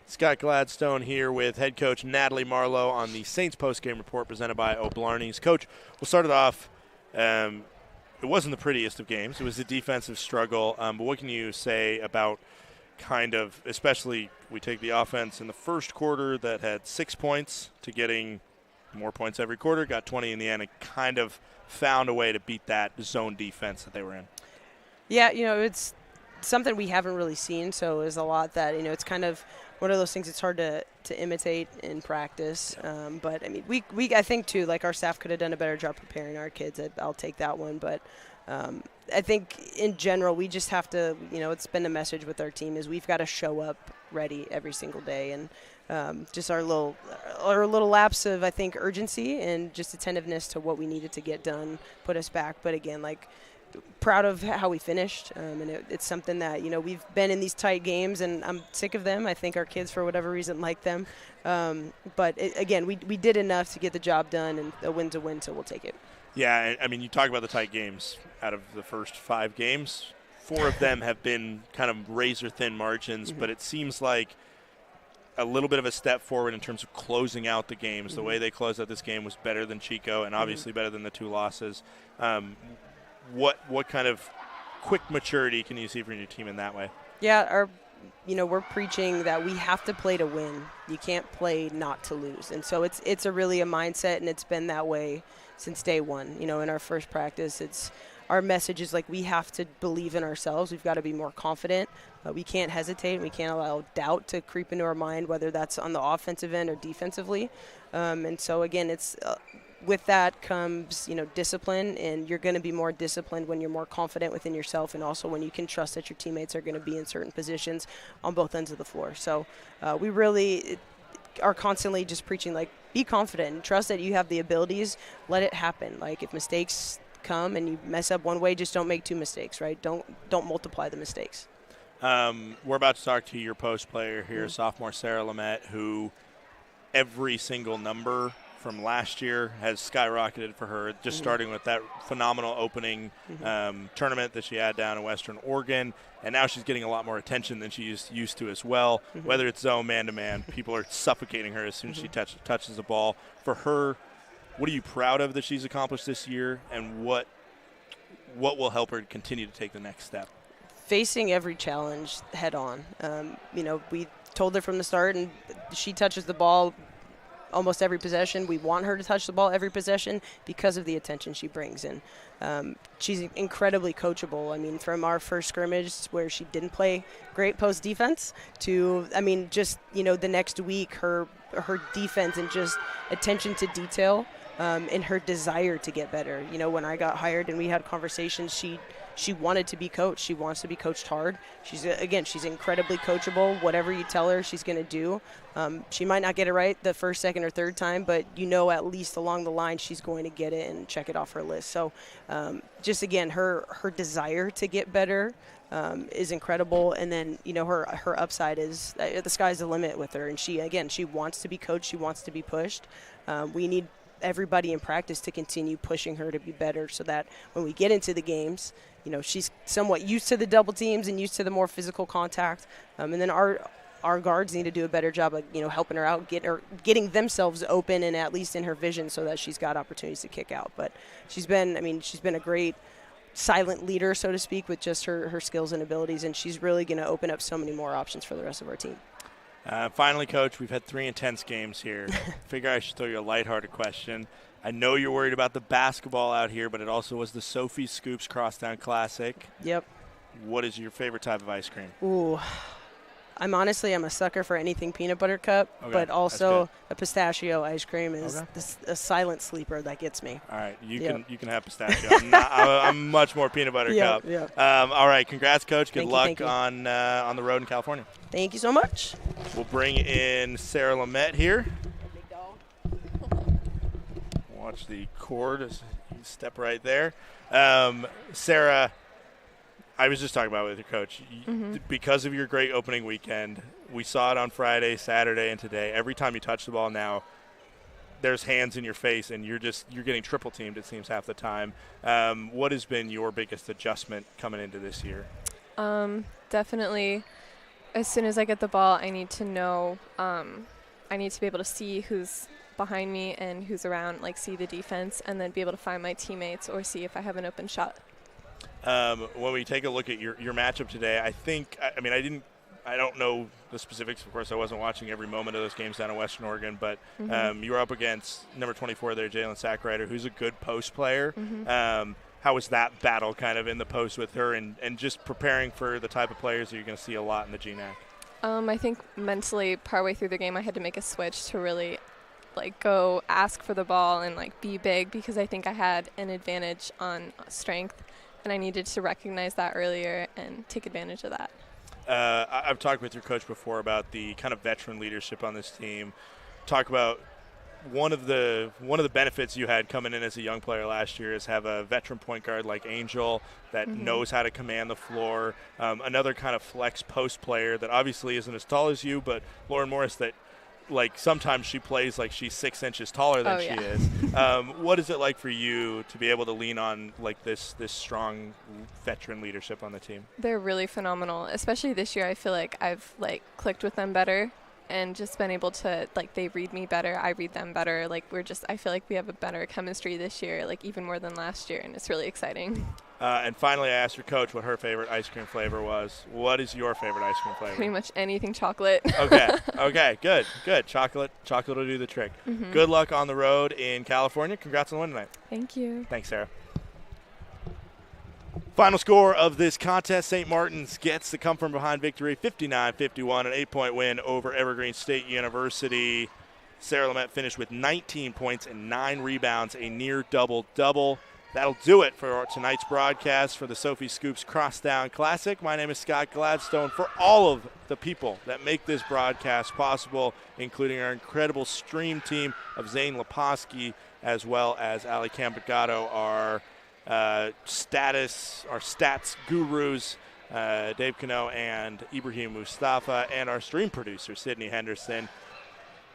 Scott Gladstone here with head coach Natalie Marlowe on the Saints postgame report presented by O'Blarney's. Coach, we'll start it off. It wasn't the prettiest of games. It was a defensive struggle. But what can you say about kind of, especially we take the offense in the first quarter that had 6 points to getting more points every quarter, got 20 in the end, and kind of found a way to beat that zone defense that they were in? Yeah, it's something we haven't really seen, so it's a lot that, it's kind of one of those things it's hard to imitate in practice. But, I mean, I think, too, like our staff could have done a better job preparing our kids. I'll take that one. But I think in general we just have to, it's been a message with our team is we've got to show up ready every single day. And just our little lapse of, I think, urgency and just attentiveness to what we needed to get done put us back. But, again, proud of how we finished, and it's something that we've been in these tight games and I'm sick of them. I think our kids for whatever reason like them, but again we did enough to get the job done, and a win's a win, so we'll take it. Yeah, I mean, you talk about the tight games. Out of the first 5 games, 4 of them have been kind of razor thin margins, but it seems like a little bit of a step forward in terms of closing out the games. The way they closed out this game was better than Chico and obviously better than the 2 losses. What kind of quick maturity can you see from your team in that way? Yeah, we're preaching that we have to play to win. You can't play not to lose. And so it's really a mindset, and it's been that way since day one. In our first practice, our message is we have to believe in ourselves. We've got to be more confident. We can't hesitate. We can't allow doubt to creep into our mind, whether that's on the offensive end or defensively. And so, again, it's with that comes, discipline, and you're going to be more disciplined when you're more confident within yourself, and also when you can trust that your teammates are going to be in certain positions on both ends of the floor. So we really are constantly just preaching, be confident and trust that you have the abilities. Let it happen. If mistakes come and you mess up one way, just don't make 2 mistakes, right? Don't multiply the mistakes. We're about to talk to your post player here, sophomore Sarah Lamette, who every single number from last year has skyrocketed for her, just starting with that phenomenal opening tournament that she had down in Western Oregon, and now she's getting a lot more attention than she used to as well. Whether it's zone, man-to-man, people are suffocating her as soon as she touches the ball. For her, what are you proud of that she's accomplished this year, and what will help her continue to take the next step? Facing every challenge head on. We told her from the start, and she touches the ball almost every possession. We want her to touch the ball every possession because of the attention she brings in. She's incredibly coachable. I mean, from our first scrimmage where she didn't play great post defense to, the next week, her defense and just attention to detail and her desire to get better. When I got hired and we had conversations, she wanted to be coached. She wants to be coached hard. She's incredibly coachable. Whatever you tell her, she's going to do. She might not get it right the first, second, or third time, but at least along the line she's going to get it and check it off her list. So her desire to get better is incredible. And then, her upside is the sky's the limit with her. And she wants to be coached. She wants to be pushed. We need everybody in practice to continue pushing her to be better so that when we get into the games, she's somewhat used to the double teams and used to the more physical contact. And then our guards need to do a better job of, helping her out, getting themselves open and at least in her vision so that she's got opportunities to kick out. But she's been a great silent leader, so to speak, with just her skills and abilities, and she's really going to open up so many more options for the rest of our team. Finally, Coach, we've had 3 intense games here. Figure I should throw you a lighthearted question. I know you're worried about the basketball out here, but it also was the Sofie Scoops Crosstown Classic. Yep. What is your favorite type of ice cream? Ooh, I'm a sucker for anything peanut butter cup, but also a pistachio ice cream is a silent sleeper that gets me. All right, you can have pistachio. I'm much more peanut butter cup. Yeah. All right, congrats, Coach. Good Thank luck you. on the road in California. Thank you so much. We'll bring in Sarah Lamette here. Big dog. Watch the cord as you step right there. Sarah, I was just talking about it with your coach. Because of your great opening weekend, we saw it on Friday, Saturday, and today. Every time you touch the ball now, there's hands in your face, and you're getting triple teamed, it seems, half the time. What has been your biggest adjustment coming into this year? Definitely as soon as I get the ball, I need to know, I need to be able to see who's behind me and who's around, like see the defense, and then be able to find my teammates or see if I have an open shot. When we take a look at your matchup today, I don't know the specifics. Of course, I wasn't watching every moment of those games down in Western Oregon, but you were up against number 24 there, Jalen Sackrider, who's a good post player. How was that battle kind of in the post with her and just preparing for the type of players that you're going to see a lot in the GNAC? I think mentally, partway through the game, I had to make a switch to really like go ask for the ball and like be big, because I think I had an advantage on strength, and I needed to recognize that earlier and take advantage of that. I've talked with your coach before about the kind of veteran leadership on this team. Talk about one of the benefits you had coming in as a young player last year is have a veteran point guard like Angel that knows how to command the floor. Another kind of flex post player that obviously isn't as tall as you, but Lauren Morris, that like sometimes she plays like she's 6 inches taller than she is. What is it like for you to be able to lean on like this strong veteran leadership on the team? They're really phenomenal, especially this year. I feel like I've like clicked with them better and just been able to, like, they read me better, I read them better. Like, I feel like we have a better chemistry this year, like even more than last year, and it's really exciting. And finally, I asked your coach what her favorite ice cream flavor was. What is your favorite ice cream flavor? Pretty much anything chocolate. Okay, good. Chocolate will do the trick. Good luck on the road in California. Congrats on the win tonight. Thank you. Thanks, Sarah. Final score of this contest, St. Martin's gets the come-from-behind victory, 59-51, an 8-point win over Evergreen State University. Sarah Lamette finished with 19 points and 9 rebounds, a near double-double. That'll do it for tonight's broadcast for the Sofie Scoops Crosstown Classic. My name is Scott Gladstone. For all of the people that make this broadcast possible, including our incredible stream team of Zane Leposki, as well as Ali Campagato, our stats gurus, Dave Cano and Ibrahim Mustafa, and our stream producer, Sydney Henderson.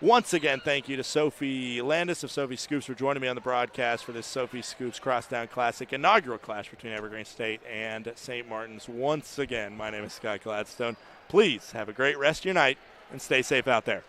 Once again, thank you to Sofie Landis of Sofie Scoops for joining me on the broadcast for this Sofie Scoops Crosstown Classic inaugural clash between Evergreen State and St. Martin's. Once again, my name is Scott Gladstone. Please have a great rest of your night and stay safe out there.